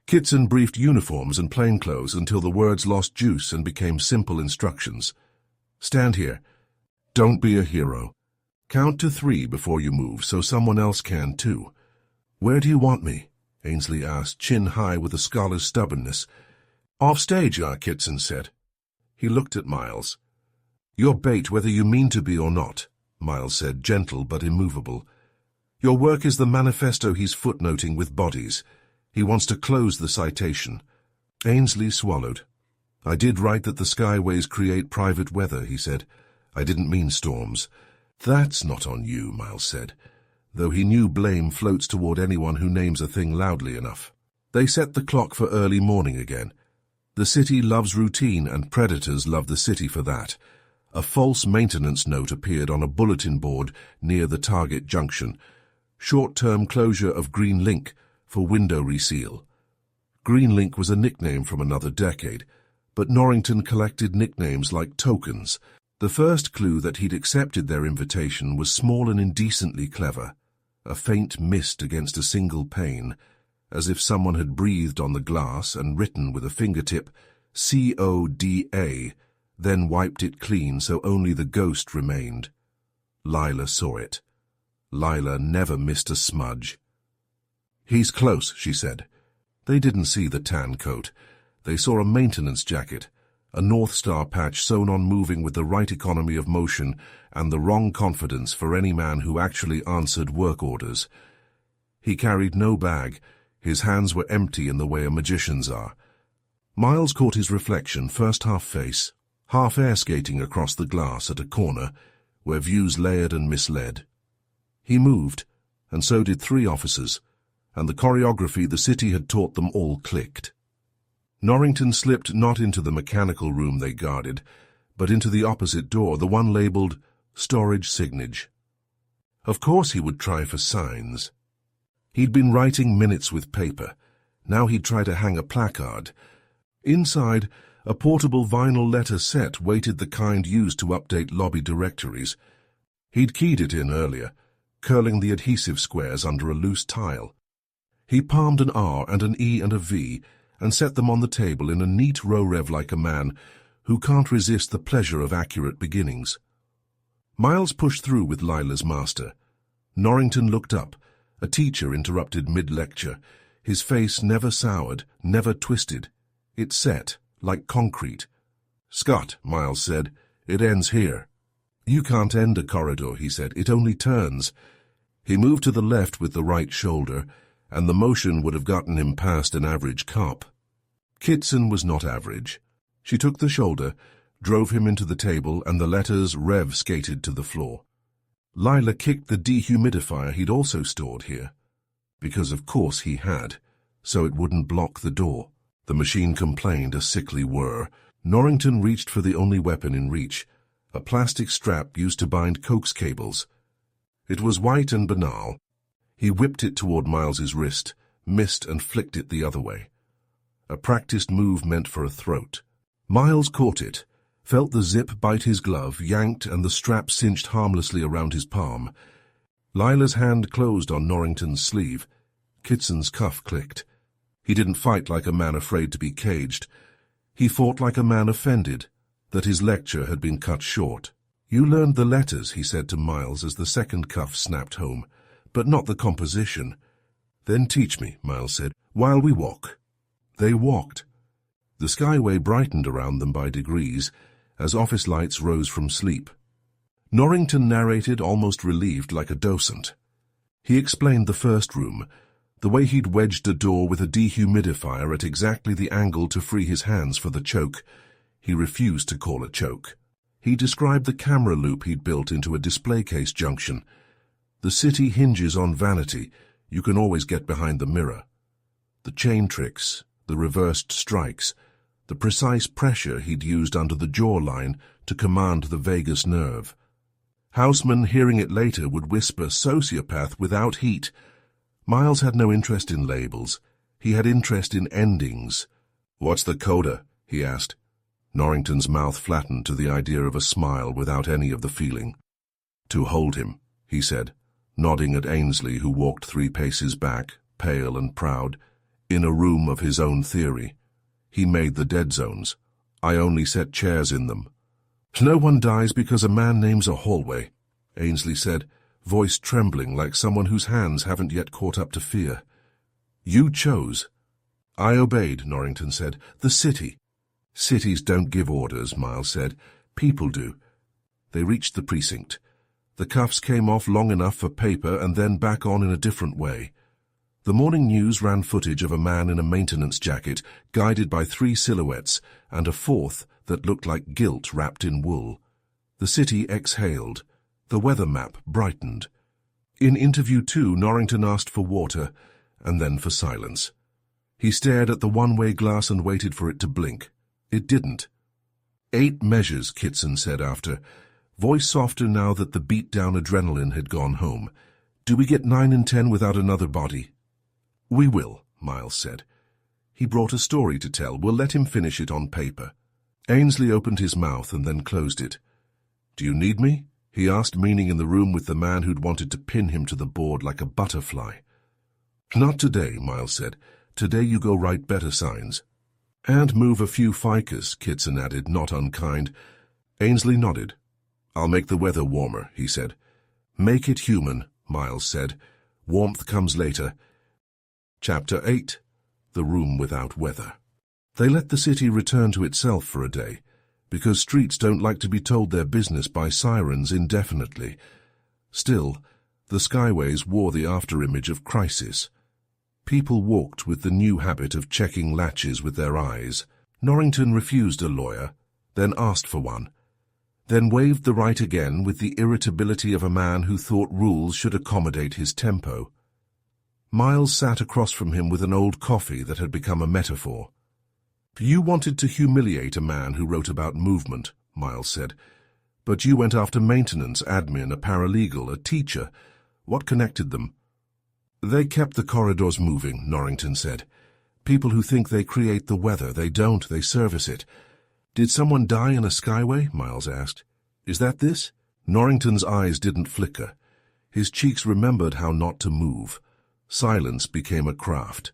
Kittson briefed uniforms and plainclothes until the words lost juice and became simple instructions. "Stand here. Don't be a hero. Count to 3 before you move so someone else can too." "Where do you want me?" Ainsley asked, chin high with a scholar's stubbornness. "Off stage, Kittson said. He looked at Miles. "You're bait whether you mean to be or not," Miles said, gentle but immovable. "Your work is the manifesto he's footnoting with bodies. He wants to close the citation." Ainsley swallowed. "I did write that the skyways create private weather," he said. "I didn't mean storms." "That's not on you," Miles said, though he knew blame floats toward anyone who names a thing loudly enough. They set the clock for early morning again. The city loves routine, and predators love the city for that. A false maintenance note appeared on a bulletin board near the target junction. Short-term closure of Green Link for window reseal. Green Link was a nickname from another decade, but Norrington collected nicknames like tokens. The first clue that he'd accepted their invitation was small and indecently clever. A faint mist against a single pane, as if someone had breathed on the glass and written with a fingertip, CODA, then wiped it clean so only the ghost remained. Lila saw it. Lila never missed a smudge. "He's close," she said. They didn't see the tan coat. They saw a maintenance jacket, a North Star patch sewn on moving with the right economy of motion and the wrong confidence for any man who actually answered work orders. He carried no bag. His hands were empty in the way a magician's are. Miles caught his reflection, first half face, half air skating across the glass at a corner where views layered and misled. He moved, and so did 3 officers, and the choreography the city had taught them all clicked. Norrington slipped not into the mechanical room they guarded, but into the opposite door, the one labeled Storage Signage. Of course he would try for signs. He'd been writing minutes with paper. Now he'd try to hang a placard. Inside, a portable vinyl letter set waited, the kind used to update lobby directories. He'd keyed it in earlier, curling the adhesive squares under a loose tile. He palmed an R and an E and a V and set them on the table in a neat row-rev like a man who can't resist the pleasure of accurate beginnings. Miles pushed through with Lila's master. Norrington looked up. A teacher interrupted mid-lecture. His face never soured, never twisted. It set, like concrete. "Scott," Miles said, "it ends here." "You can't end a corridor," he said. "It only turns." He moved to the left with the right shoulder, and the motion would have gotten him past an average cop. Kittson was not average. She took the shoulder, drove him into the table, and the letters Rev skated to the floor. Lila kicked the dehumidifier he'd also stored here, because of course he had, so it wouldn't block the door. The machine complained, a sickly whir. Norrington reached for the only weapon in reach, a plastic strap used to bind coax cables. It was white and banal. He whipped it toward Miles's wrist, missed and flicked it the other way. A practiced move meant for a throat. Miles caught it, felt the zip bite his glove, yanked, and the strap cinched harmlessly around his palm. Lila's hand closed on Norrington's sleeve. Kittson's cuff clicked. He didn't fight like a man afraid to be caged. He fought like a man offended that his lecture had been cut short. "You learned the letters," he said to Miles as the second cuff snapped home, "but not the composition." "Then teach me," Miles said, "while we walk." They walked. The skyway brightened around them by degrees as office lights rose from sleep. Norrington narrated, almost relieved, like a docent. He explained the first room, the way he'd wedged a door with a dehumidifier at exactly the angle to free his hands for the choke. He refused to call it choke. He described the camera loop he'd built into a display case junction. The city hinges on vanity. You can always get behind the mirror. The chain tricks, the reversed strikes, the precise pressure he'd used under the jawline to command the vagus nerve. Houseman, hearing it later, would whisper sociopath without heat. Miles had no interest in labels. He had interest in endings. "What's the coda?" he asked. Norrington's mouth flattened to the idea of a smile without any of the feeling. "To hold him," he said, nodding at Ainsley, who walked 3 paces back, pale and proud, in a room of his own theory. "He made the dead zones. I only set chairs in them." "No one dies because a man names a hallway," Ainsley said, voice trembling like someone whose hands haven't yet caught up to fear. "You chose." "I obeyed," Norrington said. "The city." "Cities don't give orders," Miles said. "People do." They reached the precinct. The cuffs came off long enough for paper and then back on in a different way. The morning news ran footage of a man in a maintenance jacket, guided by 3 silhouettes, and a 4th that looked like guilt wrapped in wool. The city exhaled. The weather map brightened. In interview 2, Norrington asked for water, and then for silence. He stared at the one-way glass and waited for it to blink. It didn't. 8 measures, Kittson said after, voice softer now that the beat-down adrenaline had gone home. "Do we get 9 and 10 without another body?" "We will," Miles said. "He brought a story to tell. We'll let him finish it on paper." Ainsley opened his mouth and then closed it. "Do you need me?" he asked, meaning in the room with the man who'd wanted to pin him to the board like a butterfly. "Not today," Miles said. "Today you go write better signs." "And move a few ficus," Kittson added, not unkind. Ainsley nodded. "I'll make the weather warmer," he said. "Make it human," Miles said. "Warmth comes later." Chapter 8. The Room Without Weather. They let the city return to itself for a day, because streets don't like to be told their business by sirens indefinitely. Still, the skyways wore the afterimage of crisis. People walked with the new habit of checking latches with their eyes. Norrington refused a lawyer, then asked for one, then waived the right again with the irritability of a man who thought rules should accommodate his tempo. Miles sat across from him with an old coffee that had become a metaphor. "You wanted to humiliate a man who wrote about movement," Miles said. "But you went after maintenance, admin, a paralegal, a teacher. What connected them?" "They kept the corridors moving," Norrington said. "People who think they create the weather, they don't, they service it." "Did someone die in a skyway?" Miles asked. "Is that this?" Norrington's eyes didn't flicker. His cheeks remembered how not to move. Silence became a craft.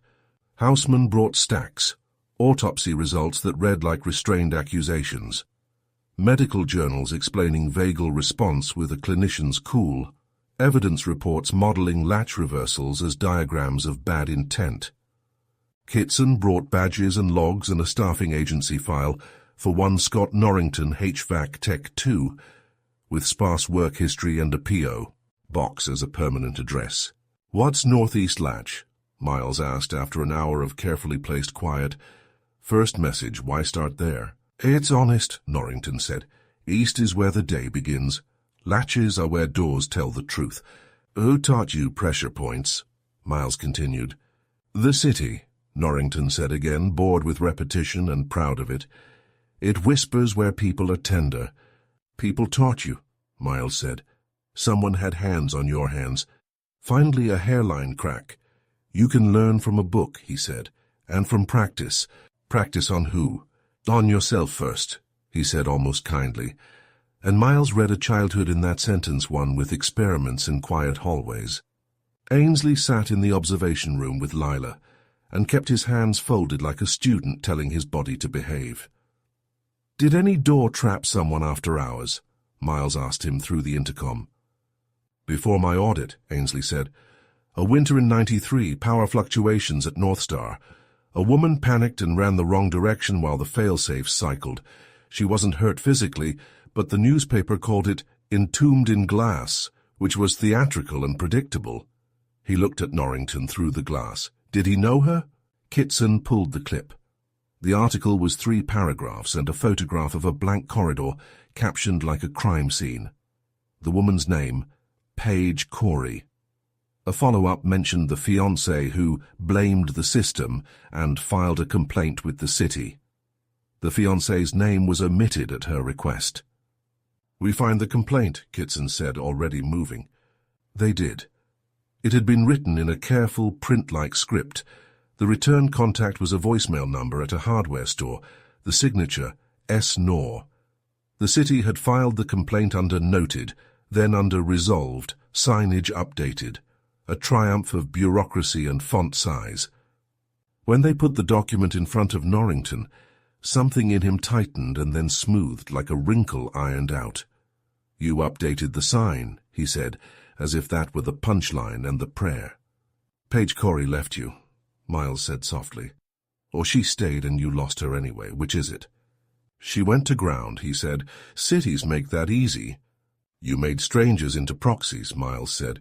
Houseman brought stacks, autopsy results that read like restrained accusations. Medical journals explaining vagal response with a clinician's cool. Evidence reports modeling latch reversals as diagrams of bad intent. Kittson brought badges and logs and a staffing agency file for one Scott Norrington HVAC Tech 2, with sparse work history and a P.O. box as a permanent address. "What's northeast latch?" Miles asked after an hour of carefully placed quiet. "First message, why start there?" "It's honest," Norrington said. "East is where the day begins. Latches are where doors tell the truth." "Who taught you pressure points?" Miles continued. "The city," Norrington said again, bored with repetition and proud of it. "It whispers where people are tender." "People taught you," Miles said. "Someone had hands on your hands." Finally, a hairline crack. "You can learn from a book," he said, "and from practice." "Practice on who?" "On yourself first," he said almost kindly. And Miles read a childhood in that sentence, one with experiments in quiet hallways. Ainsley sat in the observation room with Lila and kept his hands folded like a student telling his body to behave. "Did any door trap someone after hours?" Miles asked him through the intercom. "Before my audit," Ainsley said. "A winter in '93, power fluctuations at North Star. A woman panicked and ran the wrong direction while the failsafes cycled. She wasn't hurt physically, but the newspaper called it entombed in glass, which was theatrical and predictable." He looked at Norrington through the glass. "Did he know her?" Kittson pulled the clip. The article was 3 paragraphs and a photograph of a blank corridor captioned like a crime scene. The woman's name, Paige Corey. A follow-up mentioned the fiancé who blamed the system and filed a complaint with the city. The fiancé's name was omitted at her request. "We find the complaint," Kittson said, already moving. They did. It had been written in a careful, print-like script. The return contact was a voicemail number at a hardware store, the signature, S. Knorr. The city had filed the complaint under Noted, then under Resolved, signage updated, a triumph of bureaucracy and font size. When they put the document in front of Norrington, something in him tightened and then smoothed like a wrinkle ironed out. "You updated the sign," he said, as if that were the punchline and the prayer. "Paige Corey left you," Miles said softly. "Or she stayed and you lost her anyway. Which is it?" "She went to ground," he said. "Cities make that easy." "You made strangers into proxies," Miles said.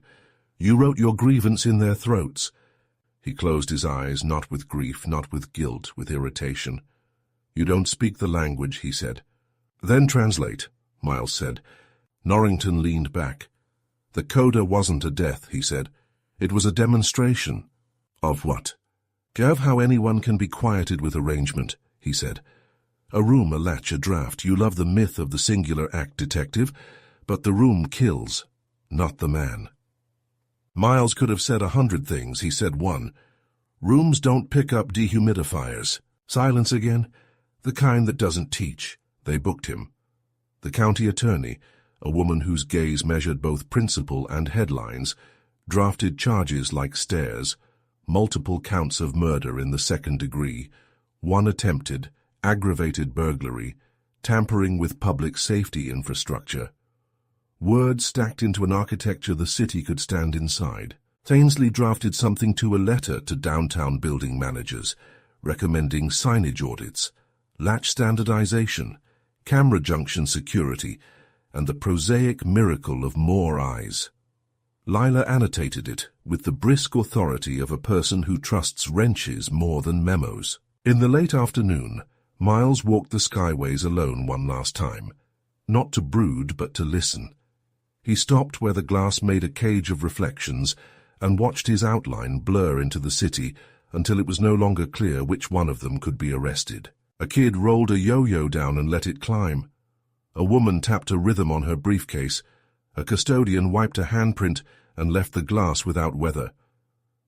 "You wrote your grievance in their throats." He closed his eyes, not with grief, not with guilt, with irritation. "You don't speak the language," he said. "Then translate," Miles said. Norrington leaned back. "The coda wasn't a death," he said. "It was a demonstration." "Of what?" "Of how anyone can be quieted with arrangement," he said. "A room, a latch, a draft. You love the myth of the singular act, detective, but the room kills, not the man." Miles could have said 100 things. He said one. "Rooms don't pick up dehumidifiers." Silence again. The kind that doesn't teach. They booked him. The county attorney, a woman whose gaze measured both principle and headlines, drafted charges like stairs, multiple counts of murder in the 2nd degree, 1 attempted, aggravated burglary, tampering with public safety infrastructure. Words stacked into an architecture the city could stand inside. Ainsley drafted something to a letter to downtown building managers, recommending signage audits, latch standardization, camera junction security, and the prosaic miracle of more eyes. Lila annotated it with the brisk authority of a person who trusts wrenches more than memos. In the late afternoon, Miles walked the skyways alone one last time, not to brood but to listen. He stopped where the glass made a cage of reflections and watched his outline blur into the city until it was no longer clear which one of them could be arrested. A kid rolled a yo-yo down and let it climb. A woman tapped a rhythm on her briefcase. A custodian wiped a handprint and left the glass without weather.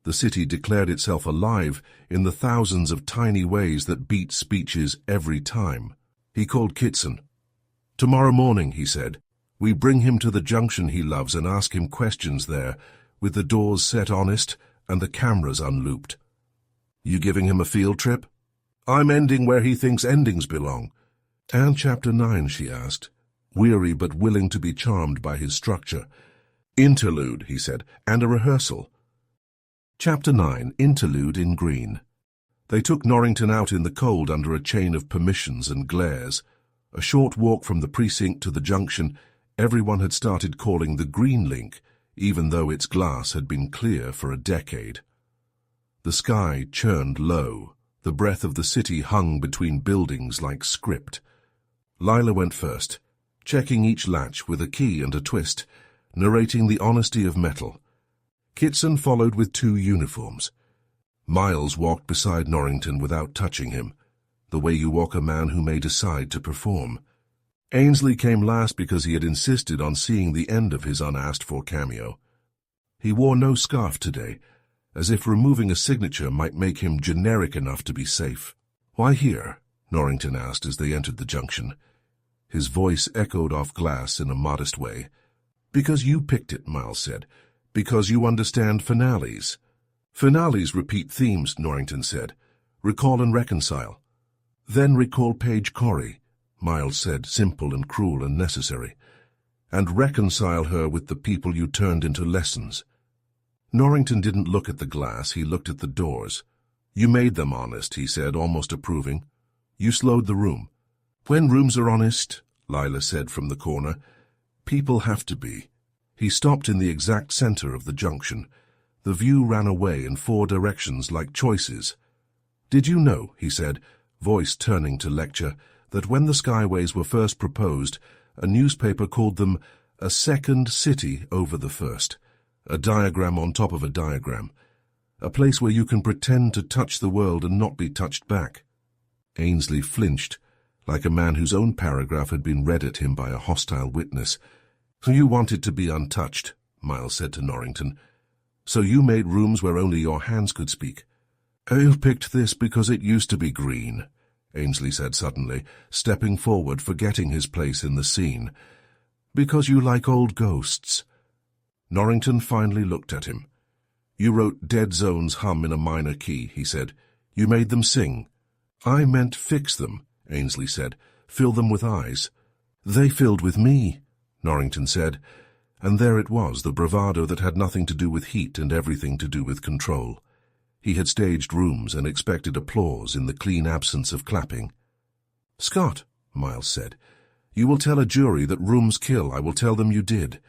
The city declared itself alive in the thousands of tiny ways that beat speeches every time. He called Kittson. "Tomorrow morning," he said, "we bring him to the junction he loves and ask him questions there, with the doors set honest and the cameras unlooped." "You giving him a field trip?" "I'm ending where he thinks endings belong." "And Chapter 9, she asked, weary but willing to be charmed by his structure. "Interlude," he said, "and a rehearsal." Chapter 9, Interlude in Green. They took Norrington out in the cold under a chain of permissions and glares. A short walk from the precinct to the junction, everyone had started calling the Green Link, even though its glass had been clear for a decade. The sky churned low. The breath of the city hung between buildings like script. Lila went first, checking each latch with a key and a twist, narrating the honesty of metal. Kittson followed with 2 uniforms. Miles walked beside Norrington without touching him, the way you walk a man who may decide to perform. Ainsley came last because he had insisted on seeing the end of his unasked-for cameo. He wore no scarf today, as if removing a signature might make him generic enough to be safe. "Why here?" Norrington asked as they entered the junction. His voice echoed off glass in a modest way. "Because you picked it," Miles said. Because you understand finales. Finales repeat themes, Norrington said. Recall and reconcile. Then recall Paige Corey, Miles said, simple and cruel and necessary. And reconcile her with the people you turned into lessons. Norrington didn't look at the glass, he looked at the doors. You made them honest, he said, almost approving. You slowed the room. When rooms are honest, Lila said from the corner, people have to be. He stopped in the exact center of the junction. The view ran away in 4 directions like choices. Did you know, he said, voice turning to lecture, that when the Skyways were first proposed, a newspaper called them a second city over the first, a diagram on top of a diagram, a place where you can pretend to touch the world and not be touched back. Ainsley flinched, like a man whose own paragraph had been read at him by a hostile witness. So you wanted to be untouched, Miles said to Norrington. So you made rooms where only your hands could speak. I picked this because it used to be green, Ainsley said suddenly, stepping forward, forgetting his place in the scene. Because you like old ghosts. Norrington finally looked at him. You wrote Dead Zones hum in a minor key, he said. You made them sing. I meant fix them, Ainsley said. Fill them with eyes. They filled with me, Norrington said. And there it was, the bravado that had nothing to do with heat and everything to do with control. He had staged rooms and expected applause in the clean absence of clapping. Scott, Miles said, you will tell a jury that rooms kill. I will tell them you did.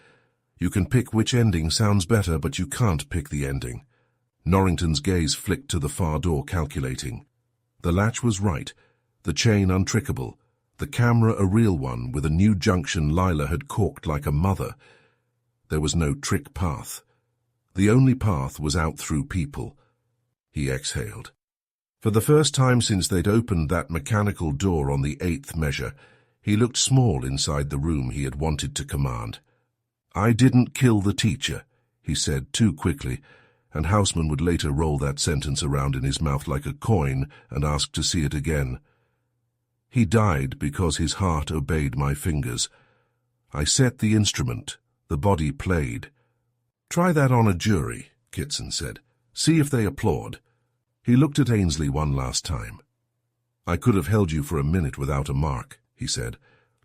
You can pick which ending sounds better, but you can't pick the ending. Norrington's gaze flicked to the far door, calculating. The latch was right, the chain untrickable, the camera a real one with a new junction Lila had corked like a mother. There was no trick path. The only path was out through people. He exhaled. For the first time since they'd opened that mechanical door on the 8th measure, he looked small inside the room he had wanted to command. I didn't kill the teacher, he said too quickly, and Houseman would later roll that sentence around in his mouth like a coin and ask to see it again. He died because his heart obeyed my fingers. I set the instrument. The body played. Try that on a jury, Kittson said. See if they applaud. He looked at Ainsley one last time. I could have held you for a minute without a mark, he said,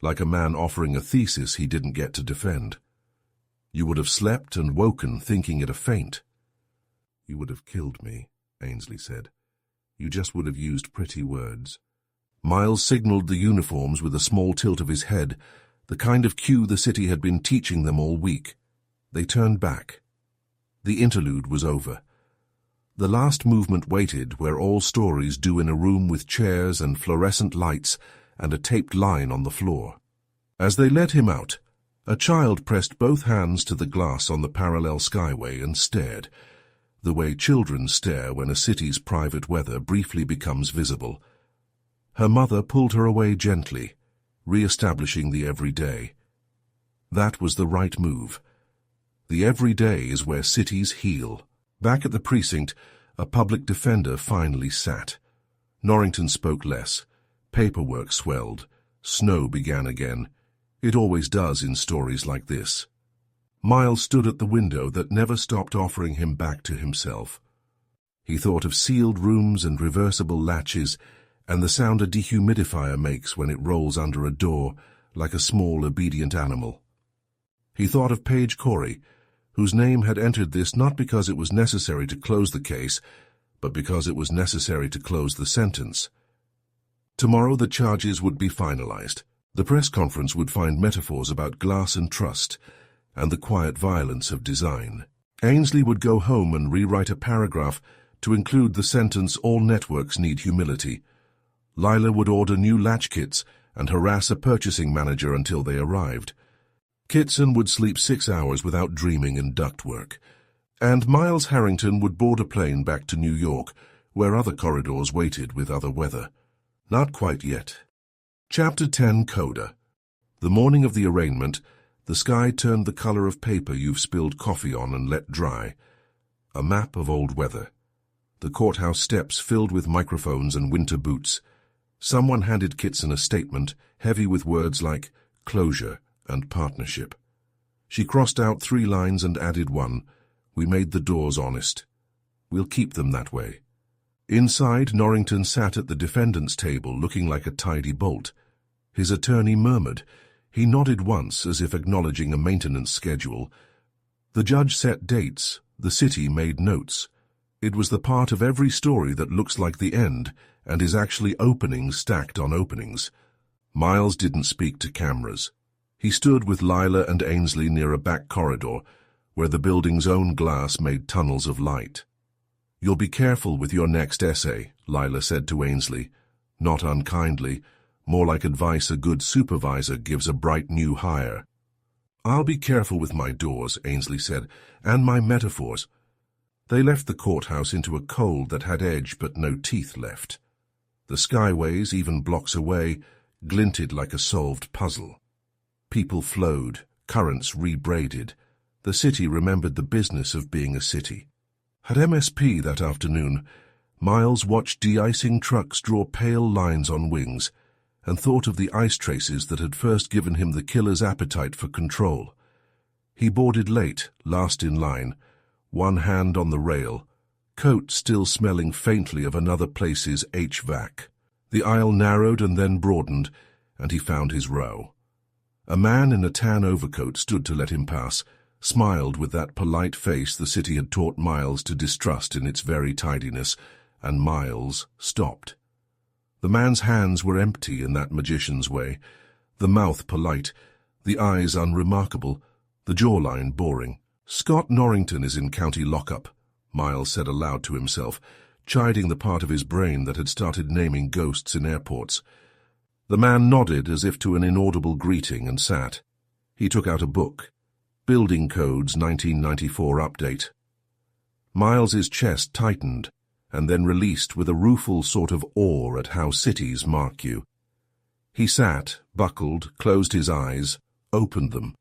like a man offering a thesis he didn't get to defend. You would have slept and woken thinking it a feint. You would have killed me, Ainsley said. You just would have used pretty words. Miles signaled the uniforms with a small tilt of his head, the kind of cue the city had been teaching them all week. They turned back. The interlude was over. The last movement waited where all stories do in a room with chairs and fluorescent lights and a taped line on the floor. As they led him out, a child pressed both hands to the glass on the parallel skyway and stared, the way children stare when a city's private weather briefly becomes visible. Her mother pulled her away gently, re-establishing the everyday. That was the right move. The everyday is where cities heal. Back at the precinct, a public defender finally sat. Norrington spoke less. Paperwork swelled. Snow began again. It always does in stories like this. Miles stood at the window that never stopped offering him back to himself. He thought of sealed rooms and reversible latches and the sound a dehumidifier makes when it rolls under a door like a small, obedient animal. He thought of Paige Corey, whose name had entered this not because it was necessary to close the case, but because it was necessary to close the sentence. Tomorrow the charges would be finalized. The press conference would find metaphors about glass and trust, and the quiet violence of design. Ainsley would go home and rewrite a paragraph to include the sentence, all networks need humility. Lila would order new latch kits and harass a purchasing manager until they arrived. Kittson would sleep 6 hours without dreaming in ductwork. And Miles Harrington would board a plane back to New York, where other corridors waited with other weather. Not quite yet. Chapter 10, Coda. The morning of the arraignment, the sky turned the color of paper you've spilled coffee on and let dry. A map of old weather. The courthouse steps filled with microphones and winter boots. Someone handed Kittson a statement, heavy with words like closure and partnership. She crossed out 3 lines and added one, We made the doors honest. We'll keep them that way. Inside, Norrington sat at the defendant's table looking like a tidy bolt. His attorney murmured. He nodded once as if acknowledging a maintenance schedule. The judge set dates. The city made notes. It was the part of every story that looks like the end and is actually openings stacked on openings. Miles didn't speak to cameras. He stood with Lila and Ainsley near a back corridor where the building's own glass made tunnels of light. "You'll be careful with your next essay," Lila said to Ainsley, not unkindly, more like advice a good supervisor gives a bright new hire. "I'll be careful with my doors," Ainsley said, "and my metaphors." They left the courthouse into a cold that had edge but no teeth left. The skyways, even blocks away, glinted like a solved puzzle. People flowed, currents rebraided. The city remembered the business of being a city. At MSP that afternoon, Miles watched de-icing trucks draw pale lines on wings and thought of the ice traces that had first given him the killer's appetite for control. He boarded late, last in line, one hand on the rail, coat still smelling faintly of another place's HVAC. The aisle narrowed and then broadened, and he found his row. A man in a tan overcoat stood to let him pass, smiled with that polite face the city had taught Miles to distrust in its very tidiness, and Miles stopped. The man's hands were empty in that magician's way, the mouth polite, the eyes unremarkable, the jawline boring. "Scott Norrington is in county lockup," Miles said aloud to himself, chiding the part of his brain that had started naming ghosts in airports. The man nodded as if to an inaudible greeting and sat. He took out a book. Building Codes 1994 Update. Miles's chest tightened and then released with a rueful sort of awe at how cities mark you. He sat, buckled, closed his eyes, opened them,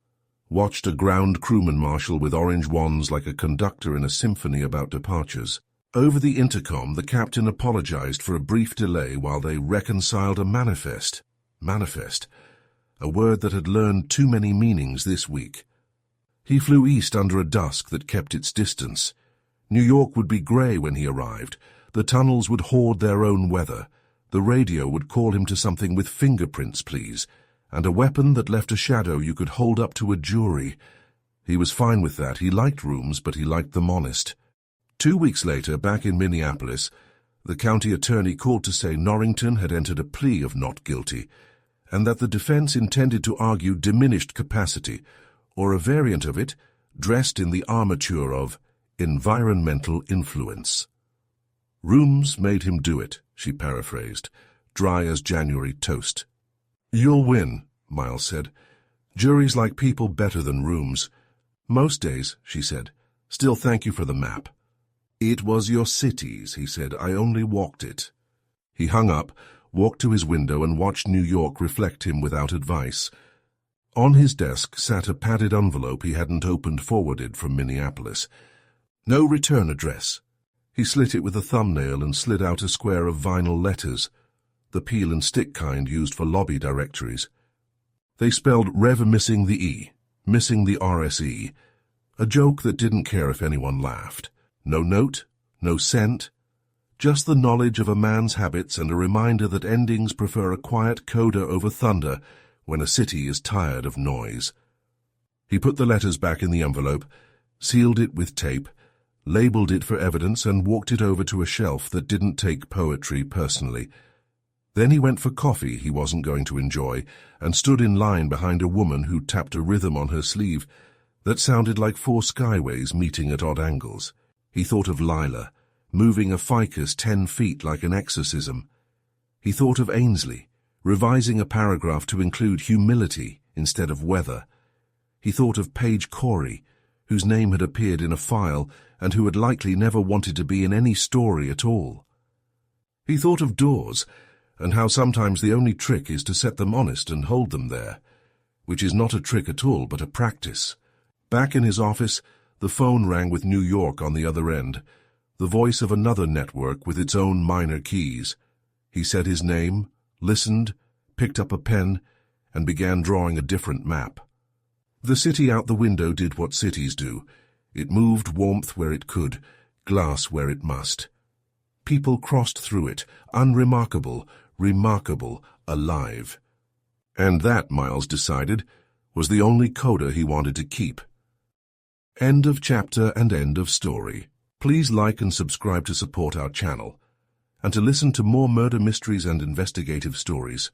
watched a ground crewman marshal with orange wands like a conductor in a symphony about departures. Over the intercom, the captain apologized for a brief delay while they reconciled a manifest. Manifest, a word that had learned too many meanings this week. He flew east under a dusk that kept its distance. New York would be grey when he arrived. The tunnels would hoard their own weather. The radio would call him to something with fingerprints, please, and a weapon that left a shadow you could hold up to a jury. He was fine with that. He liked rooms, but he liked them honest. 2 weeks later, back in Minneapolis, the county attorney called to say Norrington had entered a plea of not guilty, and that the defense intended to argue diminished capacity, or a variant of it, dressed in the armature of environmental influence. "Rooms made him do it," she paraphrased, dry as January toast. "You'll win," Miles said. "Juries like people better than rooms." "Most days," she said. "Still, thank you for the map." "It was your city's," he said. "I only walked it." He hung up, walked to his window and watched New York reflect him without advice. On his desk sat a padded envelope he hadn't opened forwarded from Minneapolis. No return address. He slit it with a thumbnail and slid out a square of vinyl letters, the peel and stick kind used for lobby directories. They spelled Rev missing the E, missing the RSE, a joke that didn't care if anyone laughed. No note, no scent, just the knowledge of a man's habits and a reminder that endings prefer a quiet coda over thunder when a city is tired of noise. He put the letters back in the envelope, sealed it with tape, labeled it for evidence and walked it over to a shelf that didn't take poetry personally. Then he went for coffee he wasn't going to enjoy and stood in line behind a woman who tapped a rhythm on her sleeve that sounded like 4 skyways meeting at odd angles. He thought of Lila, moving a ficus 10 feet like an exorcism. He thought of Ainsley, revising a paragraph to include humility instead of weather. He thought of Paige Corey, whose name had appeared in a file and who had likely never wanted to be in any story at all. He thought of doors, and how sometimes the only trick is to set them honest and hold them there, which is not a trick at all but a practice. Back in his office, the phone rang with New York on the other end, the voice of another network with its own minor keys. He said his name, listened, picked up a pen, and began drawing a different map. The city out the window did what cities do. It moved warmth where it could, glass where it must. People crossed through it, unremarkable, remarkable, alive. And that, Miles decided, was the only coda he wanted to keep. End of chapter and end of story. Please like and subscribe to support our channel, and to listen to more murder mysteries and investigative stories.